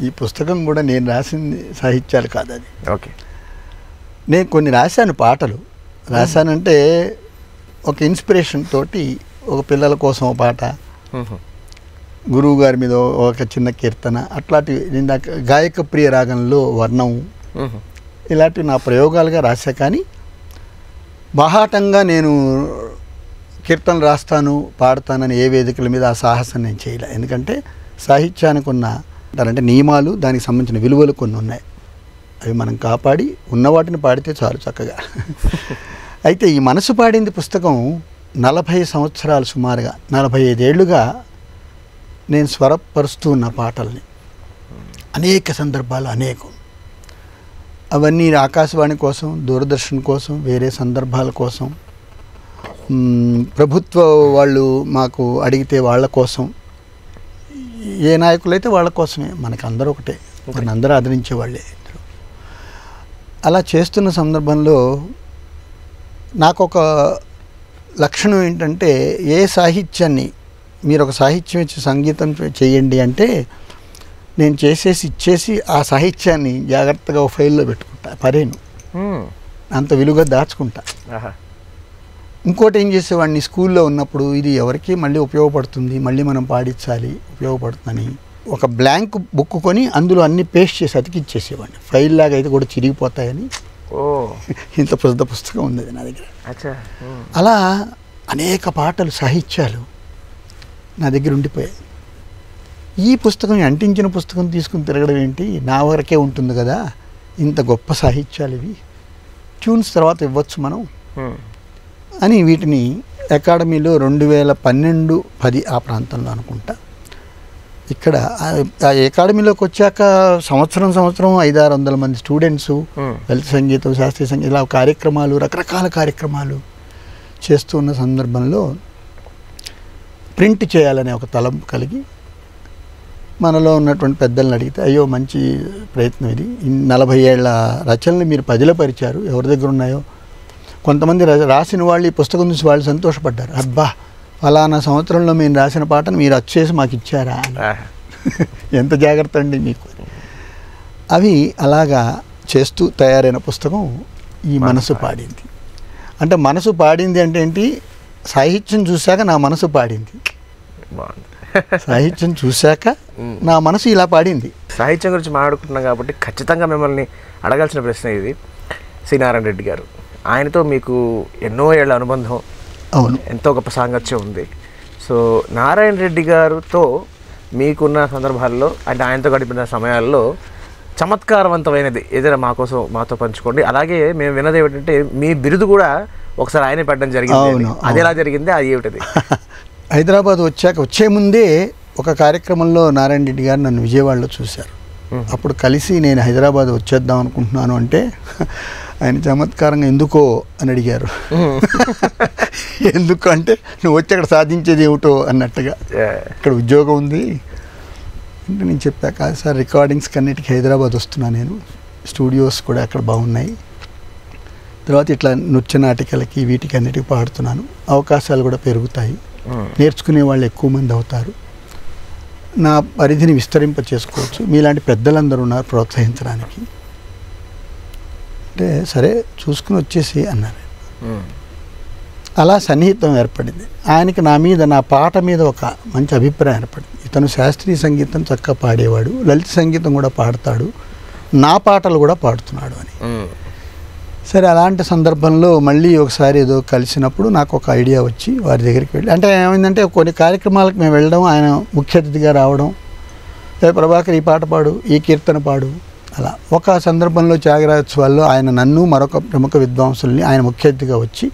ఈ పుస్తకం కూడా నేను రాసింది సాహిత్యాలు కాదు. అది ఓకే. నేను కొన్ని రాశాను, పాటలు రాశానంటే ఒక ఇన్స్పిరేషన్ తోటి, ఒక పిల్లల కోసం ఒక పాట, గురువు గారి మీద ఒక చిన్న కీర్తన, అట్లాంటివి. నేను గాయక ప్రియ రాగంలో వర్ణం, ఇలాంటివి నా ప్రయోగాలుగా రాశా. కానీ బాహాటంగా నేను కీర్తనలు రాస్తాను, పాడతానని ఏ వేదికల మీద ఆ సాహసం నేను చేయలే. ఎందుకంటే సాహిత్యానికి ఉన్న అంటే నియమాలు, దానికి సంబంధించిన విలువలు కొన్ని ఉన్నాయి. అవి మనం కాపాడి ఉన్న వాటిని పాడితే చాలు చక్కగా. అయితే ఈ మనసు పాడింది పుస్తకం 40 సంవత్సరాలు, సుమారుగా 45 ఏళ్లుగా నేను స్వరపరుస్తూ ఉన్న పాటల్ని అనేక సందర్భాలు, అనేకం. అవన్నీ ఆకాశవాణి కోసం, దూరదర్శన్ కోసం, వేరే సందర్భాల కోసం, ప్రభుత్వ వాళ్ళు మాకు అడిగితే వాళ్ళ కోసం, ఏ నాయకులైతే వాళ్ళ కోసమే. మనకు అందరూ ఒకటే, మన అందరూ ఆదరించే వాళ్ళే. అలా చేస్తున్న సందర్భంలో నాకు ఒక లక్షణం ఏంటంటే, ఏ సాహిత్యాన్ని మీరు ఒక సాహిత్యం ఇచ్చి సంగీతం చేయండి అంటే నేను చేసేసి ఇచ్చేసి ఆ సాహిత్యాన్ని జాగ్రత్తగా ఒక ఫైల్లో పెట్టుకుంటా, పరేను అంత విలువగా దాచుకుంటా. ఇంకోటి ఏం చేసేవాడిని, స్కూల్లో ఉన్నప్పుడు ఇది ఎవరికి మళ్ళీ ఉపయోగపడుతుంది, మళ్ళీ మనం పాడించాలి, ఉపయోగపడుతుందని ఒక బ్లాంక్ బుక్ కొని అందులో అన్ని పేస్ట్ చేసి అతికిచ్చేసేవాడిని. ఫైల్ లాగా అయితే కూడా చిరిగిపోతాయని. ఇంత పెద్ద పుస్తకం ఉంది నా దగ్గర. అలా అనేక పాటలు, సాహిత్యాలు నా దగ్గర ఉండిపోయాయి. ఈ పుస్తకం, అంటించిన పుస్తకం తీసుకుని తిరగడం ఏంటి, నా వరకే ఉంటుంది కదా, ఇంత గొప్ప సాహిత్యాలు ఇవి, ట్యూన్స్ తర్వాత ఇవ్వచ్చు మనం అని వీటిని అకాడమీలో 2012-10 ఆ ప్రాంతంలో అనుకుంటా, ఇక్కడ ఆ అకాడమీలోకి వచ్చాక సంవత్సరం 500-600 మంది స్టూడెంట్స్ లలిత సంగీతం, శాస్త్రీయ సంగీతం, ఇలా కార్యక్రమాలు, రకరకాల కార్యక్రమాలు చేస్తున్న సందర్భంలో ప్రింట్ చేయాలనే ఒక తలంపు కలిగి మనలో ఉన్నటువంటి పెద్దలను అడిగితే, అయ్యో మంచి ప్రయత్నం ఇది, 40 ఏళ్ల రచనలు మీరు పదిలపరిచారు, ఎవరి దగ్గర ఉన్నాయో. కొంతమంది రాసిన వాళ్ళు ఈ పుస్తకం చూసి వాళ్ళు సంతోషపడ్డారు, అబ్బా ఫలానా సంవత్సరంలో మేము రాసిన పాటను మీరు వచ్చేసి మాకు ఇచ్చారా, ఎంత జాగ్రత్త అండి మీకు. అవి అలాగా చేస్తూ తయారైన పుస్తకం ఈ మనసు పాడింది. అంటే మనసు పాడింది అంటే ఏంటి, సాహిత్యం చూశాక నా మనసు పాడింది, సాహిత్యం చూశాక నా మనసు ఇలా పాడింది. సాహిత్యం గురించి మాట్లాడుకుంటున్నాం కాబట్టి ఖచ్చితంగా మిమ్మల్ని అడగాల్సిన ప్రశ్న ఇది. సి నారాయణ రెడ్డి గారు, ఆయనతో మీకు ఎన్నో ఏళ్ల అనుబంధం, అవును, ఎంతో గొప్ప సాంగత్యం ఉంది. సో నారాయణ రెడ్డి గారితో మీకున్న సందర్భాల్లో, అంటే ఆయనతో గడిపిన సమయాల్లో చమత్కారవంతమైనది ఏదైనా మాతో పంచుకోండి. అలాగే మేము విన్నది ఏమిటంటే, మీ బిరుదు కూడా ఒకసారి ఆయనే పెట్టడం జరిగింది. అది ఎలా జరిగింది, అది ఏమిటది? హైదరాబాద్ వచ్చే ముందే ఒక కార్యక్రమంలో నారాయణ రెడ్డి గారు నన్ను విజయవాడలో చూశారు. అప్పుడు కలిసి నేను హైదరాబాద్ వచ్చేద్దాం అనుకుంటున్నాను అంటే ఆయన చమత్కారంగా ఎందుకో అని అడిగారు. ఎందుకు అంటే, నువ్వు వచ్చి అక్కడ సాధించేది ఏమిటో అన్నట్టుగా, ఇక్కడ ఉద్యోగం ఉంది అంటే నేను చెప్పాక, సార్ రికార్డింగ్స్కి అన్నిటికీ హైదరాబాద్ వస్తున్నా, నేను స్టూడియోస్ కూడా అక్కడ బాగున్నాయి, తర్వాత ఇట్లా నృత్య నాటికలకి వీటికి అన్నిటికీ పాడుతున్నాను, అవకాశాలు కూడా పెరుగుతాయి, నేర్చుకునే వాళ్ళు ఎక్కువ మంది అవుతారు, నా పరిధిని విస్తరింప చేసుకోవచ్చు, మీలాంటి పెద్దలందరూ ఉన్నారు ప్రోత్సహించడానికి అంటే, సరే చూసుకుని వచ్చేసి అన్నారు. అలా సన్నిహితం ఏర్పడింది. ఆయనకి నా మీద, నా పాట మీద ఒక మంచి అభిప్రాయం ఏర్పడింది. ఇతను శాస్త్రీయ సంగీతం చక్కగా పాడేవాడు, లలిత సంగీతం కూడా పాడతాడు, నా పాటలు కూడా పాడుతున్నాడు అని. సరే, అలాంటి సందర్భంలో మళ్ళీ ఒకసారి ఏదో కలిసినప్పుడు నాకు ఒక ఐడియా వచ్చి వారి దగ్గరికి వెళ్ళి, అంటే ఏమైందంటే కొన్ని కార్యక్రమాలకు మేము వెళ్ళడం, ఆయన ముఖ్య అతిథిగా రావడం, ప్రభాకర్ ఈ పాట పాడు, ఈ కీర్తన పాడు, అలా. ఒక సందర్భంలో త్యాగరాజోత్సవాల్లో ఆయన నన్ను మరొక ప్రముఖ విద్వాంసుల్ని ఆయన ముఖ్య అతిథిగా వచ్చి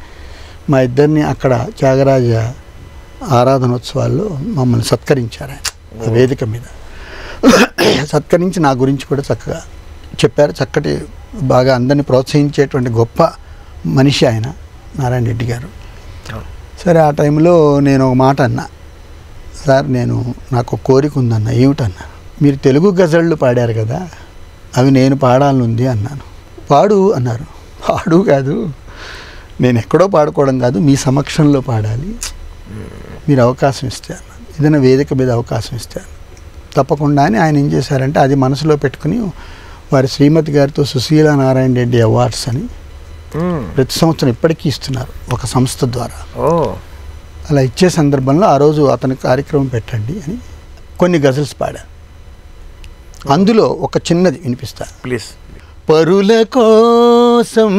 మా ఇద్దరిని అక్కడ త్యాగరాజ ఆరాధనోత్సవాల్లో మమ్మల్ని సత్కరించారు. ఆయన వేదిక మీద సత్కరించి నా గురించి కూడా చక్కగా చెప్పారు. చక్కటి, బాగా అందరినీ ప్రోత్సహించేటువంటి గొప్ప మనిషి ఆయన నారాయణ రెడ్డి గారు. సరే, ఆ టైంలో నేను ఒక మాట అన్నా, సార్ నాకు కోరిక ఉందన్న. ఏమిటన్నా? మీరు తెలుగు గజళ్ళు పాడారు కదా, అవి నేను పాడాలనుంది అన్నాను. పాడు అన్నారు. పాడు కాదు, నేను ఎక్కడో పాడుకోవడం కాదు, మీ సమక్షంలో పాడాలి, మీరు అవకాశం ఇస్తాను, ఏదైనా వేదిక మీద అవకాశం ఇస్తాను తప్పకుండా అని ఆయన ఏం చేశారంటే అది మనసులో పెట్టుకుని వారి శ్రీమతి గారితో సుశీలా నారాయణ రెడ్డి అవార్డ్స్ అని ప్రతి సంవత్సరం ఇప్పటికీ ఇస్తున్నారు ఒక సంస్థ ద్వారా. అలా ఇచ్చే సందర్భంలో ఆ రోజు అతని కార్యక్రమం పెట్టండి అని కొన్ని గజల్స్ పాడా. అందులో ఒక చిన్నది వినిపిస్తా ప్లీజ్. పరుల కోసం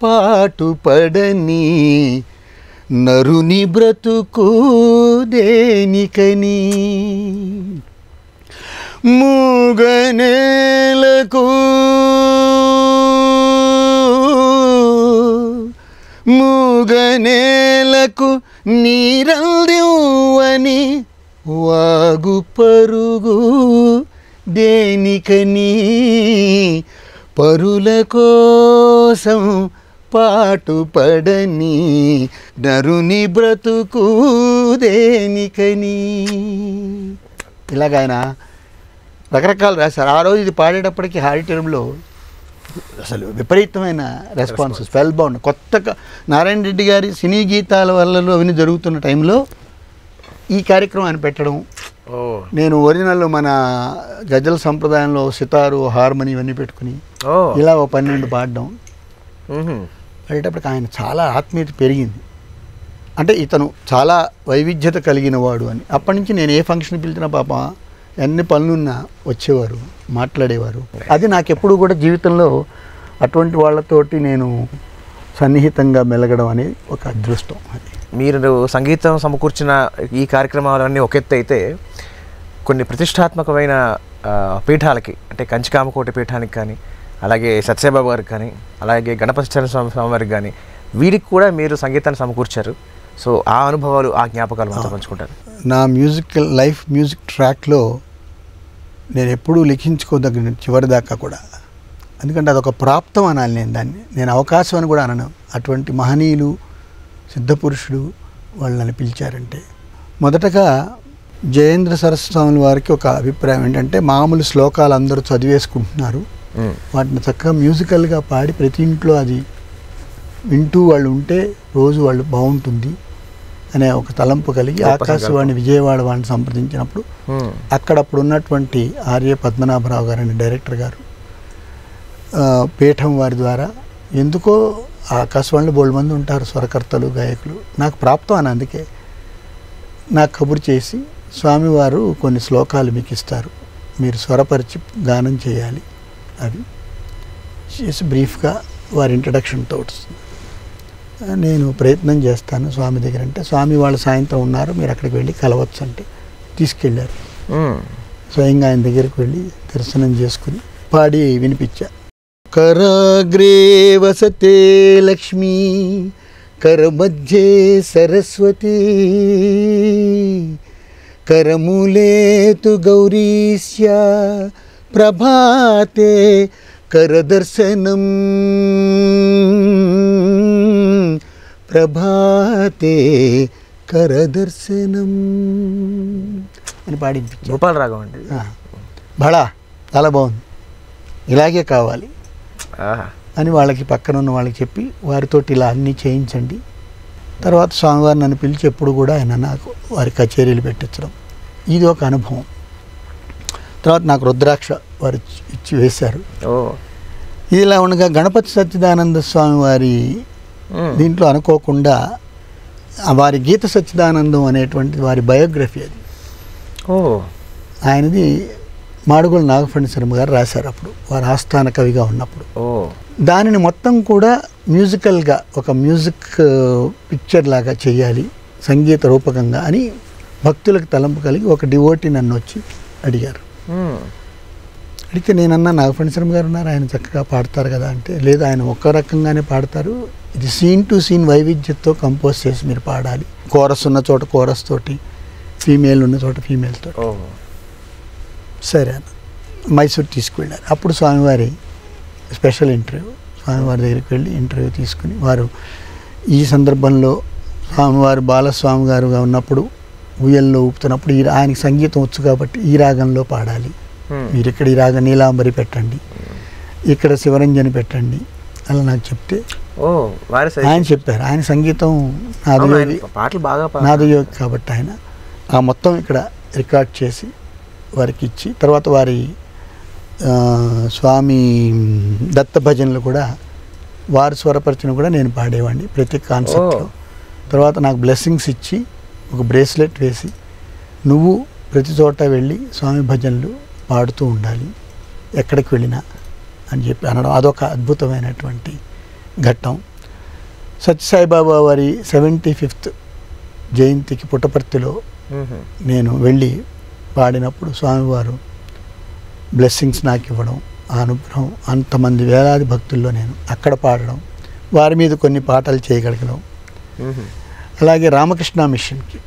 పాటుపడని నరుని బ్రతుకు దేనికని, మూగనేలకు నీరందివని వాగు పరుగు దేనికని, పరుల కోసం పాటుపడని నరుని బ్రతుకు దేనికని. ఇలాగ ఆయన రకరకాలు రాశారు. ఆ రోజు ఇది పాడేటప్పటికి ఆడిటోరియంలో అసలు విపరీతమైన రెస్పాన్స్, స్పెల్ బౌండ్. కొత్తగా నారాయణ రెడ్డి గారి సినీ గీతాల వల్ల అవన్నీ జరుగుతున్న టైంలో ఈ కార్యక్రమం ఆయన పెట్టడం, నేను ఒరిజినల్ మన గజల్ సంప్రదాయంలో సితారు, హార్మోని ఇవన్నీ పెట్టుకుని ఇలా 12 పాడడం పడేటప్పటికి ఆయన చాలా ఆత్మీయత పెరిగింది. అంటే ఇతను చాలా వైవిధ్యత కలిగిన వాడు అని. అప్పటి నుంచి నేను ఏ ఫంక్షన్ పిలిచినా పాప ఎన్ని పనులున్నా వచ్చేవారు, మాట్లాడేవారు. అది నాకు ఎప్పుడు కూడా జీవితంలో అటువంటి వాళ్ళతోటి నేను సన్నిహితంగా మెలగడం అనేది ఒక అదృష్టం. అది మీరు సంగీతం సమకూర్చిన ఈ కార్యక్రమాలన్నీ ఒక ఎత్తు అయితే కొన్ని ప్రతిష్టాత్మకమైన పీఠాలకి అంటే కంచికామకోటి పీఠానికి కానీ, అలాగే సత్యసాయిబాబా గారికి కానీ, అలాగే గణపతి స్వామి వారికి కానీ, వీరికి కూడా మీరు సంగీతాన్ని సమకూర్చారు. సో ఆ అనుభవాలు, ఆ జ్ఞాపకాలు మాతో పంచుకుంటారు. నా మ్యూజికల్ లైఫ్ మ్యూజిక్ ట్రాక్లో నేను ఎప్పుడూ లిఖించుకోదగిన చివరి దాకా కూడా. ఎందుకంటే అదొక ప్రాప్తం అనాలి నేను దాన్ని, నేను అవకాశం అని కూడా అనను. అటువంటి మహనీయులు, సిద్ధపురుషుడు వాళ్ళు నన్ను పిలిచారంటే. మొదటగా జయేంద్ర సరస్వామి వారికి ఒక అభిప్రాయం ఏంటంటే, మామూలు శ్లోకాలు అందరూ చదివేసుకుంటున్నారు, వాటిని చక్కగా మ్యూజికల్గా పాడి ప్రతి ఇంట్లో అది వింటూ వాళ్ళు ఉంటే రోజు వాళ్ళు బాగుంటుంది అనే ఒక తలంపు కలిగి ఆకాశవాణి విజయవాడ వాడిని సంప్రదించినప్పుడు అక్కడప్పుడు ఉన్నటువంటి ఆర్య పద్మనాభరావు గారు అనే డైరెక్టర్ గారు పీఠం వారి ద్వారా, ఎందుకో ఆకాశవాణిలో బోల్డ్ మంది ఉంటారు స్వరకర్తలు, గాయకులు, నాకు ప్రాప్తం అని అందుకే నాకు కబురు చేసి, స్వామివారు కొన్ని శ్లోకాలు మీకు ఇస్తారు, మీరు స్వరపరిచి గానం చేయాలి, అవి చేసి బ్రీఫ్గా వారి ఇంట్రడక్షన్తో వస్తుంది. నేను ప్రయత్నం చేస్తాను స్వామి దగ్గర అంటే, స్వామి వాళ్ళు సాయంత్రం ఉన్నారు, మీరు అక్కడికి వెళ్ళి కలవచ్చు అంటే తీసుకెళ్ళారు. స్వయంగా ఆయన దగ్గరికి వెళ్ళి దర్శనం చేసుకుని పాడి వినిపించా. కరాగ్రే వసతే లక్ష్మీ కరమధ్యే సరస్వతి కరమూలేతు గౌరీస్య ప్రభాతే కరదర్శనం ప్రభాతే కరదర్శనం అని పాడించారు. గోపాల రాగం అండి. బడా చాలా బాగుంది, ఇలాగే కావాలి అని వాళ్ళకి పక్కన ఉన్న వాళ్ళకి చెప్పి వారితోటి ఇలా అన్నీ చేయించండి. తర్వాత స్వామివారు నన్ను పిలిచి ఎప్పుడు కూడా ఆయన నాకు వారి కచేరీలు పెట్టించడం, ఇది ఒక అనుభవం. తర్వాత నాకు రుద్రాక్ష వారు ఇచ్చి వేశారు. ఇలా ఉండగా గణపతి సచ్చిదానంద స్వామి వారి దీంట్లో అనుకోకుండా వారి గీత సచ్చిదానందం అనేటువంటి వారి బయోగ్రఫీ అది. ఆయనది మాడుగుల నాగఫణి శర్మ గారు రాశారు అప్పుడు, వారు ఆస్థాన కవిగా ఉన్నప్పుడు. దానిని మొత్తం కూడా మ్యూజికల్గా ఒక మ్యూజిక్ పిక్చర్ లాగా చేయాలి సంగీత రూపకంగా అని భక్తులకు తలంపు కలిగి ఒక డివోటీ నన్ను వచ్చి అడిగారు. అడిగితే నేనన్నా నాగఫణి శర్మ గారు ఉన్నారు, ఆయన చక్కగా పాడతారు కదా అంటే, లేదు ఆయన ఒక్క రకంగానే పాడతారు, ఇది సీన్ టు సీన్ వైవిధ్యంతో కంపోజ్ చేసి మీరు పాడాలి, కోరస్ ఉన్న చోట కోరస్ తోటి, ఫీమేల్ ఉన్న చోట ఫీమేల్ తోటి. సరే అన్న మైసూర్ తీసుకువెళ్ళారు. అప్పుడు స్వామివారి స్పెషల్ ఇంటర్వ్యూ, స్వామివారి దగ్గరికి వెళ్ళి ఇంటర్వ్యూ తీసుకుని, వారు ఈ సందర్భంలో స్వామివారు బాలస్వామి గారుగా ఉన్నప్పుడు ఉయ్యల్లో ఊపుతున్నప్పుడు ఆయనకి సంగీతం వచ్చు కాబట్టి ఈ రాగంలో పాడాలి, మీరు ఇక్కడ ఈ రాగం నీలాంబరి పెట్టండి, ఇక్కడ శివరంజని పెట్టండి అలా నాకు చెప్తే ఓ వారి ఆయన చెప్పారు. ఆయన సంగీతం నాదయోగి, పాటలు బాగా నాదయోగి కాబట్టి ఆయన ఆ మొత్తం ఇక్కడ రికార్డ్ చేసి వారికి ఇచ్చి, తర్వాత వారి స్వామి దత్త భజనలు కూడా వారు స్వరపరిచిన కూడా నేను పాడేవాడిని ప్రతి కాన్సెప్ట్లో. తర్వాత నాకు బ్లెస్సింగ్స్ ఇచ్చి ఒక బ్రేస్లెట్ వేసి, నువ్వు ప్రతి చోట వెళ్ళి స్వామి భజనలు పాడుతూ ఉండాలి ఎక్కడికి వెళ్ళినా అని చెప్పి అనడం అదొక అద్భుతమైనటువంటి ఘట్టం. సత్యసాయిబాబా వారి 75th జయంతికి పుట్టపర్తిలో నేను వెళ్ళి పాడినప్పుడు స్వామివారు బ్లెస్సింగ్స్ నాకు ఇవ్వడం, ఆ అనుగ్రహం, అంతమంది వేలాది భక్తుల్లో నేను అక్కడ పాడడం, వారి మీద కొన్ని పాటలు చేయగలగడం. అలాగే రామకృష్ణ మిషన్కి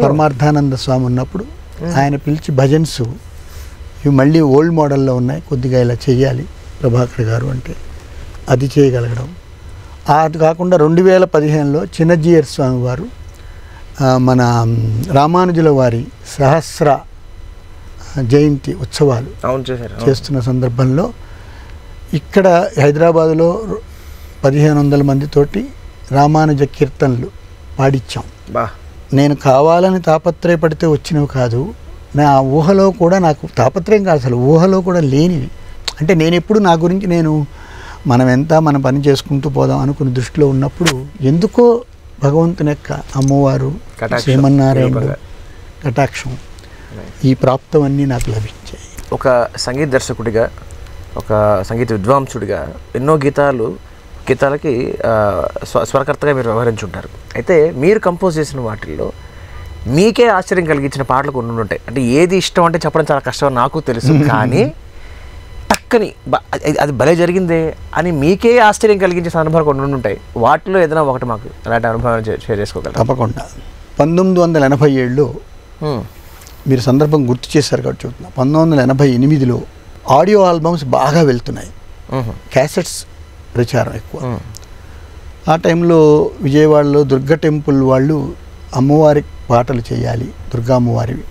పరమార్థానంద స్వామి ఉన్నప్పుడు ఆయన పిలిచి భజన్స్ ఇవి మళ్ళీ ఓల్డ్ మోడల్లో ఉన్నాయి, కొద్దిగా ఇలా చేయాలి ప్రభాకర్ గారు అంటే అది చేయగలగడం. అది కాకుండా 2015లో చిన్నజీయర్ స్వామి వారు మన రామానుజుల వారి సహస్ర జయంతి ఉత్సవాలు చేస్తున్న సందర్భంలో ఇక్కడ హైదరాబాదులో 1500 మందితోటి రామానుజ కీర్తనలు పాడించాం. నేను కావాలని తాపత్రయపడితే వచ్చినవి కాదు, నా ఊహలో కూడా, నాకు తాపత్రయం కాదు అసలు, ఊహలో కూడా లేనివి. అంటే నేను ఎప్పుడు నా గురించి నేను మనం ఎంత మన పని చేసుకుంటూ పోదాం అనుకుని దృష్టిలో ఉన్నప్పుడు ఎందుకో భగవంతుని యొక్క అమ్మవారు శ్రీమన్నారాయణుడు కటాక్షం, ఈ ప్రాప్తం అన్నీ నాకు లభించాయి. ఒక సంగీత దర్శకుడిగా, ఒక సంగీత విద్వాంసుడిగా ఎన్నో గీతాలకి స్వరకర్తగా మీరు వ్యవహరించుంటారు. అయితే మీరు కంపోజ్ చేసిన వాటిల్లో మీకే ఆశ్చర్యం కలిగించిన పాటలు కొన్ని ఉంటాయి. అంటే ఏది ఇష్టం అంటే చెప్పడం చాలా కష్టం నాకు తెలుసు, కానీ టక్కని అది భలే జరిగిందే అని మీకే ఆశ్చర్యం కలిగించే సందర్భాలు కొన్ని ఉంటాయి. వాటిలో ఏదైనా ఒకటి మాకు అలాంటి అనుభవాన్ని షేర్ చేసుకోగలరు? తప్పకుండా. 1987లో మీరు సందర్భం గుర్తు చేశారు కాబట్టి చూస్తున్నా. 1988లో ఆడియో ఆల్బమ్స్ బాగా వెళ్తున్నాయి, క్యాసెట్స్ ప్రచారం ఎక్కువ. ఆ టైంలో విజయవాడలో దుర్గా టెంపుల్ వాళ్ళు అమ్మవారి పాటలు చేయాలి, దుర్గా అమ్మవారివి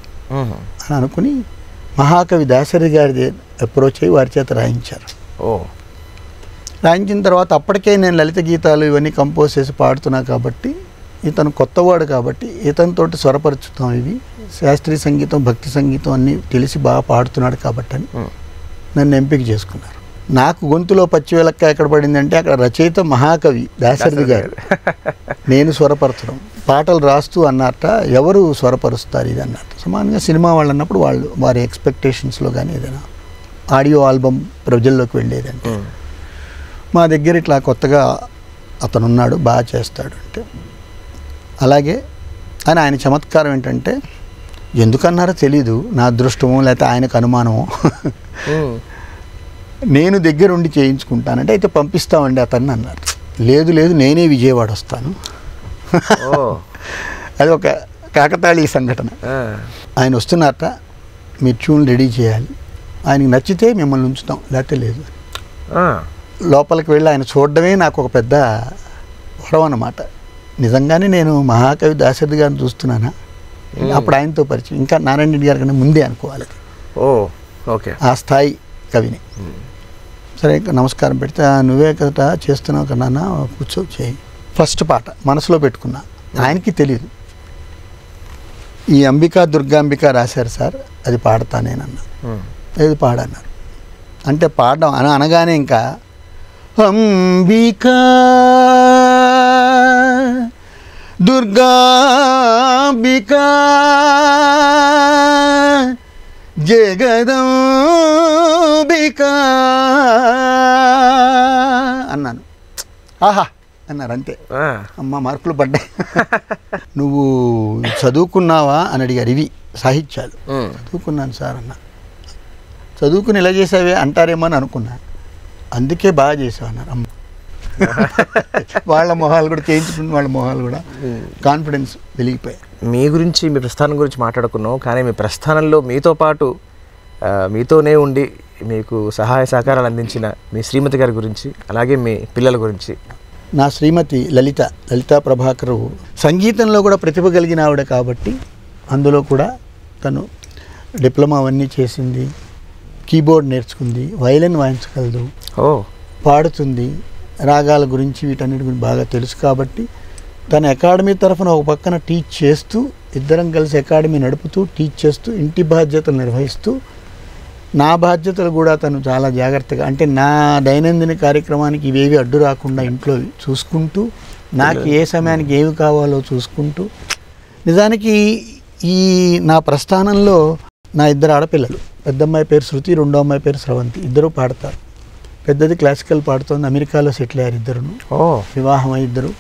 అని అనుకుని మహాకవి దాశరథి గారి అప్రోచ్ అయ్యి వారి చేత రాయించారు. రాయించిన తర్వాత అప్పటికే నేను లలిత గీతాలు ఇవన్నీ కంపోజ్ చేసి పాడుతున్నా కాబట్టి, ఇతను కొత్తవాడు కాబట్టి ఇతనితోటి స్వరపరుచుతాం, ఇవి శాస్త్రీయ సంగీతం భక్తి సంగీతం అన్నీ తెలిసి బాగా పాడుతున్నాడు కాబట్టి అని నన్ను ఎంపిక చేసుకున్నారు. నాకు గొంతులో పచ్చివెలక్క ఎక్కడ పడిందంటే అక్కడ రచయిత మహాకవి దాశరథి గారు, నేను స్వరపరచడం, పాటలు రాస్తూ అన్నట్ట ఎవరు స్వరపరుస్తారు ఇది అన్నట్టు. సమానంగా సినిమా వాళ్ళు అన్నప్పుడు వాళ్ళు వారి ఎక్స్పెక్టేషన్స్లో కానీ ఏదైనా ఆడియో ఆల్బమ్ ప్రజల్లోకి వెళ్ళేదంటే, మా దగ్గర ఇట్లా కొత్తగా అతను ఉన్నాడు బాగా చేస్తాడు అంటే, అలాగే అని ఆయన చమత్కారం ఏంటంటే, ఎందుకన్నారో తెలీదు, నా అదృష్టమో లేకపోతే ఆయనకు అనుమానమో, నేను దగ్గరుండి చేయించుకుంటానంటే అయితే పంపిస్తామండి అతన్ని అన్నారు. లేదు లేదు నేనే విజయవాడ వస్తాను. అది ఒక కాకతాళీయ సంఘటన. ఆయన వస్తున్నారట, మీరు ట్యూన్ రెడీ చేయాలి, ఆయనకి నచ్చితే మిమ్మల్ని ఉంచుతాం లేకపోతే లేదు. లోపలికి వెళ్ళి ఆయన చూడడమే నాకు ఒక పెద్ద వరం అన్నమాట. నిజంగానే నేను మహాకవి దాశరథి గారిని చూస్తున్నానా, అప్పుడు ఆయనతో పరిచయం, ఇంకా నారాయణ రెడ్డి గారి కన్నా ముందే అనుకోవాలి. ఓకే, ఆ స్థాయి కవిని. సరే నమస్కారం పెడితే, నువ్వే కదా చేస్తున్నావు కదా నాన్న, కూర్చో చేయి. ఫస్ట్ పాట మనసులో పెట్టుకున్నా, ఆయనకి తెలియదు. ఈ అంబికా దుర్గాంబిక రాశారు సార్, అది పాడతా నేనన్నా. ఏది పాడన్నారు అంటే పాడడం అనగానే ఇంకా అంబికా దుర్గాంబికా జగదంబికా అన్నాను. ఆహా అన్నారు, అంతే. అమ్మ మార్కులు పడ్డాయి. నువ్వు చదువుకున్నావా అని అడిగారు. ఇవి సాహిత్యాలు. చదువుకున్నాను సార్ అన్న. చదువుకుని ఇలా చేసావే అంటారేమో అని అనుకున్నా, అందుకే బాగా చేసావు అన్నారు. అమ్మ వాళ్ళ మొహాలు కూడా చేయించుకున్న, వాళ్ళ మొహాలు కూడా కాన్ఫిడెన్స్ వెలిగిపోయాయి. మీ గురించి, మీ ప్రస్థానం గురించి మాట్లాడుకున్నాం, కానీ మీ ప్రస్థానంలో మీతో పాటు మీతోనే ఉండి మీకు సహాయ సహకారాలు అందించిన మీ శ్రీమతి గారి గురించి, అలాగే మీ పిల్లల గురించి. నా శ్రీమతి లలితా ప్రభాకరు సంగీతంలో కూడా ప్రతిభ కలిగిన ఆవిడ కాబట్టి, అందులో కూడా తను డిప్లొమా అవన్నీ చేసింది, కీబోర్డ్ నేర్చుకుంది, వైలిన్ వాయించగలదు, పాడుతుంది, రాగాల గురించి వీటన్నిటి గురించి బాగా తెలుసు కాబట్టి తన అకాడమీ తరఫున ఒక పక్కన టీచ్ చేస్తూ, ఇద్దరం కలిసి అకాడమీ నడుపుతూ టీచ్ చేస్తూ ఇంటి బాధ్యతలు నిర్వహిస్తూ, నా బాధ్యతలు కూడా తను చాలా జాగ్రత్తగా, అంటే నా దైనందిన కార్యక్రమానికి ఇవేవి అడ్డు రాకుండా ఇంట్లో చూసుకుంటూ, నాకు ఏ సమయానికి ఏవి కావాలో చూసుకుంటూ, నిజానికి ఈ నా ప్రస్థానంలో నా ఇద్దరు ఆడపిల్లలు, పెద్ద అమ్మాయి పేరు శృతి, రెండో అమ్మాయి పేరు స్రవంతి, ఇద్దరు పాడతారు. పెద్దది క్లాసికల్ పాడుతోంది, అమెరికాలో సెటిల్ అయ్యారు ఇద్దరును, వివాహం అయ్యి ఇద్దరు.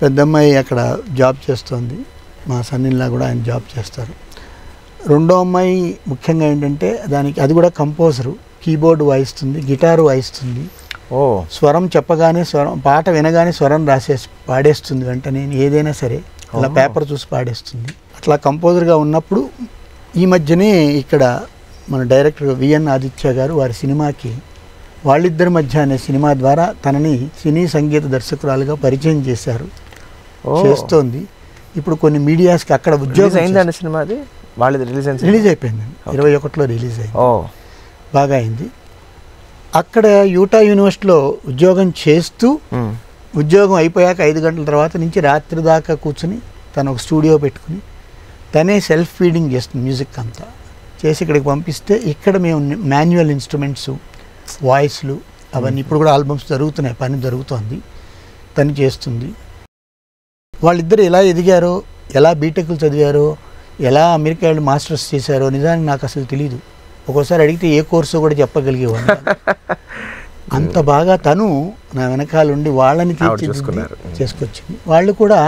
పెద్ద అమ్మాయి అక్కడ జాబ్ చేస్తోంది, మా సన్నిలా కూడా ఆయన జాబ్ చేస్తారు. రెండో అమ్మాయి ముఖ్యంగా ఏంటంటే దానికి అది కూడా కంపోజరు, కీబోర్డు వాయిస్తుంది, గిటారు వాయిస్తుంది. స్వరం చెప్పగానే పాట వినగానే స్వరం రాసేసి పాడేస్తుంది వెంటనే, ఏదైనా సరే అలా పేపర్ చూసి పాడేస్తుంది. అట్లా కంపోజర్గా ఉన్నప్పుడు ఈ మధ్యనే ఇక్కడ మన డైరెక్టర్ విఎన్ ఆదిత్య గారు వారి సినిమాకి వాళ్ళిద్దరి మధ్య అనే సినిమా ద్వారా తనని సినీ సంగీత దర్శకురాలుగా పరిచయం చేశారు. చేస్తోంది. ఇప్పుడు కొన్ని మీడియాస్కి అక్కడ ఉద్యోగం అయిందండి సినిమా, అది వాళ్ళది రిలీజ్ అయిపోయిందండి, 21లో రిలీజ్ అయింది, బాగా అయింది. అక్కడ యూటా యూనివర్సిటీలో ఉద్యోగం చేస్తూ, ఉద్యోగం అయిపోయాక 5 గంటల తర్వాత నుంచి రాత్రి దాకా కూర్చుని తను ఒక స్టూడియో పెట్టుకుని తనే సెల్ఫ్ ఫీడింగ్ చేస్తుంది మ్యూజిక్ అంతా చేసి ఇక్కడికి పంపిస్తే, ఇక్కడ మేము మాన్యువల్ ఇన్స్ట్రుమెంట్స్, వాయిస్లు అవన్నీ ఇప్పుడు కూడా ఆల్బమ్స్ జరుగుతున్నాయి, పని జరుగుతోంది, తను చేస్తుంది. వాళ్ళిద్దరు ఎలా ఎదిగారో, ఎలా బీటెక్లు చదివారో, ఎలా అమెరికా వెళ్ళి మాస్టర్స్ చేశారో నిజానికి నాకు అసలు తెలియదు. ఒక్కోసారి అడిగితే ఏ కోర్సు కూడా చెప్పగలిగేవాడు. అంత బాగా తను నా వెనకాలండి వాళ్ళని చేసుకొచ్చింది. వాళ్ళు కూడా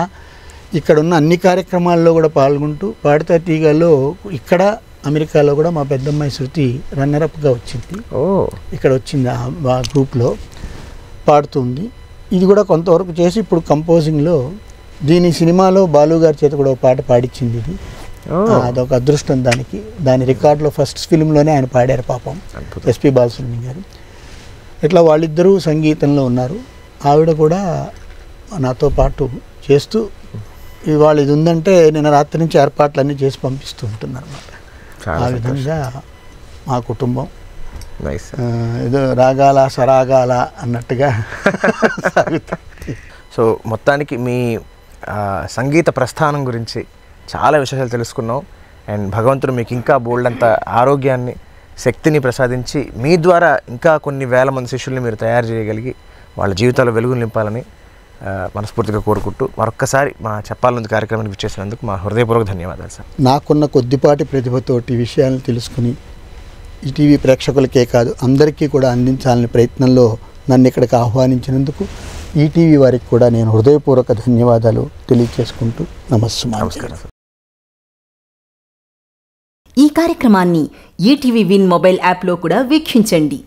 ఇక్కడ ఉన్న అన్ని కార్యక్రమాల్లో కూడా పాల్గొంటూ, పాడుతా తీగల్లో ఇక్కడ అమెరికాలో కూడా మా పెద్దమ్మాయి శృతి రన్నరప్గా వచ్చింది. ఇక్కడ వచ్చింది ఆ గ్రూప్లో పాడుతుంది. ఇది కూడా కొంతవరకు చేసి ఇప్పుడు కంపోజింగ్లో దీని సినిమాలో బాలు గారి చేత కూడా ఒక పాట పాడించింది. ఇది అదొక అదృష్టం దానికి. దాని రికార్డులో ఫస్ట్ ఫిల్మ్లోనే ఆయన పాడారు పాపం, ఎస్పి బాలసుబ్రహ్మణ్యం గారు. ఇట్లా వాళ్ళిద్దరూ సంగీతంలో ఉన్నారు. ఆవిడ కూడా నాతో పాటు చేస్తూ ఇవాళ ఇది ఉందంటే నేను రాత్రి నుంచి ఏర్పాట్లన్నీ చేసి పంపిస్తూ ఉంటున్నాను అన్నమాట. ఆ విధంగా మా కుటుంబం ఏదో రాగాల సరాగాల అన్నట్టుగా. సో మొత్తానికి మీ సంగీత ప్రస్థానం గురించి చాలా విషయాలు తెలుసుకున్నాం. అండ్ భగవంతుడు మీకు ఇంకా బోల్డంత ఆరోగ్యాన్ని, శక్తిని ప్రసాదించి మీ ద్వారా ఇంకా కొన్ని వేల మంది శిష్యుల్ని మీరు తయారు చేయగలిగి వాళ్ళ జీవితాల్లో వెలుగులు నింపాలని మనస్ఫూర్తిగా కోరుకుంటూ మరొక్కసారి మా చెప్పాలన్నది కార్యక్రమానికి విచ్చేసినందుకు మా హృదయపూర్వక ధన్యవాదాలు సార్. నాకున్న కొద్దిపాటి ప్రతిభతోటి విషయాలను తెలుసుకుని ఈటీవీ ప్రేక్షకులకే కాదు అందరికీ కూడా అందించాలనే ప్రయత్నంలో నన్ను ఇక్కడికి ఆహ్వానించినందుకు ఈటీవీ వారికి కూడా నేను హృదయపూర్వక ధన్యవాదాలు తెలియజేసుకుంటూ నమస్కారం. ఈ కార్యక్రమాన్ని ఈటీవీ విన్ మొబైల్ యాప్లో కూడా వీక్షించండి.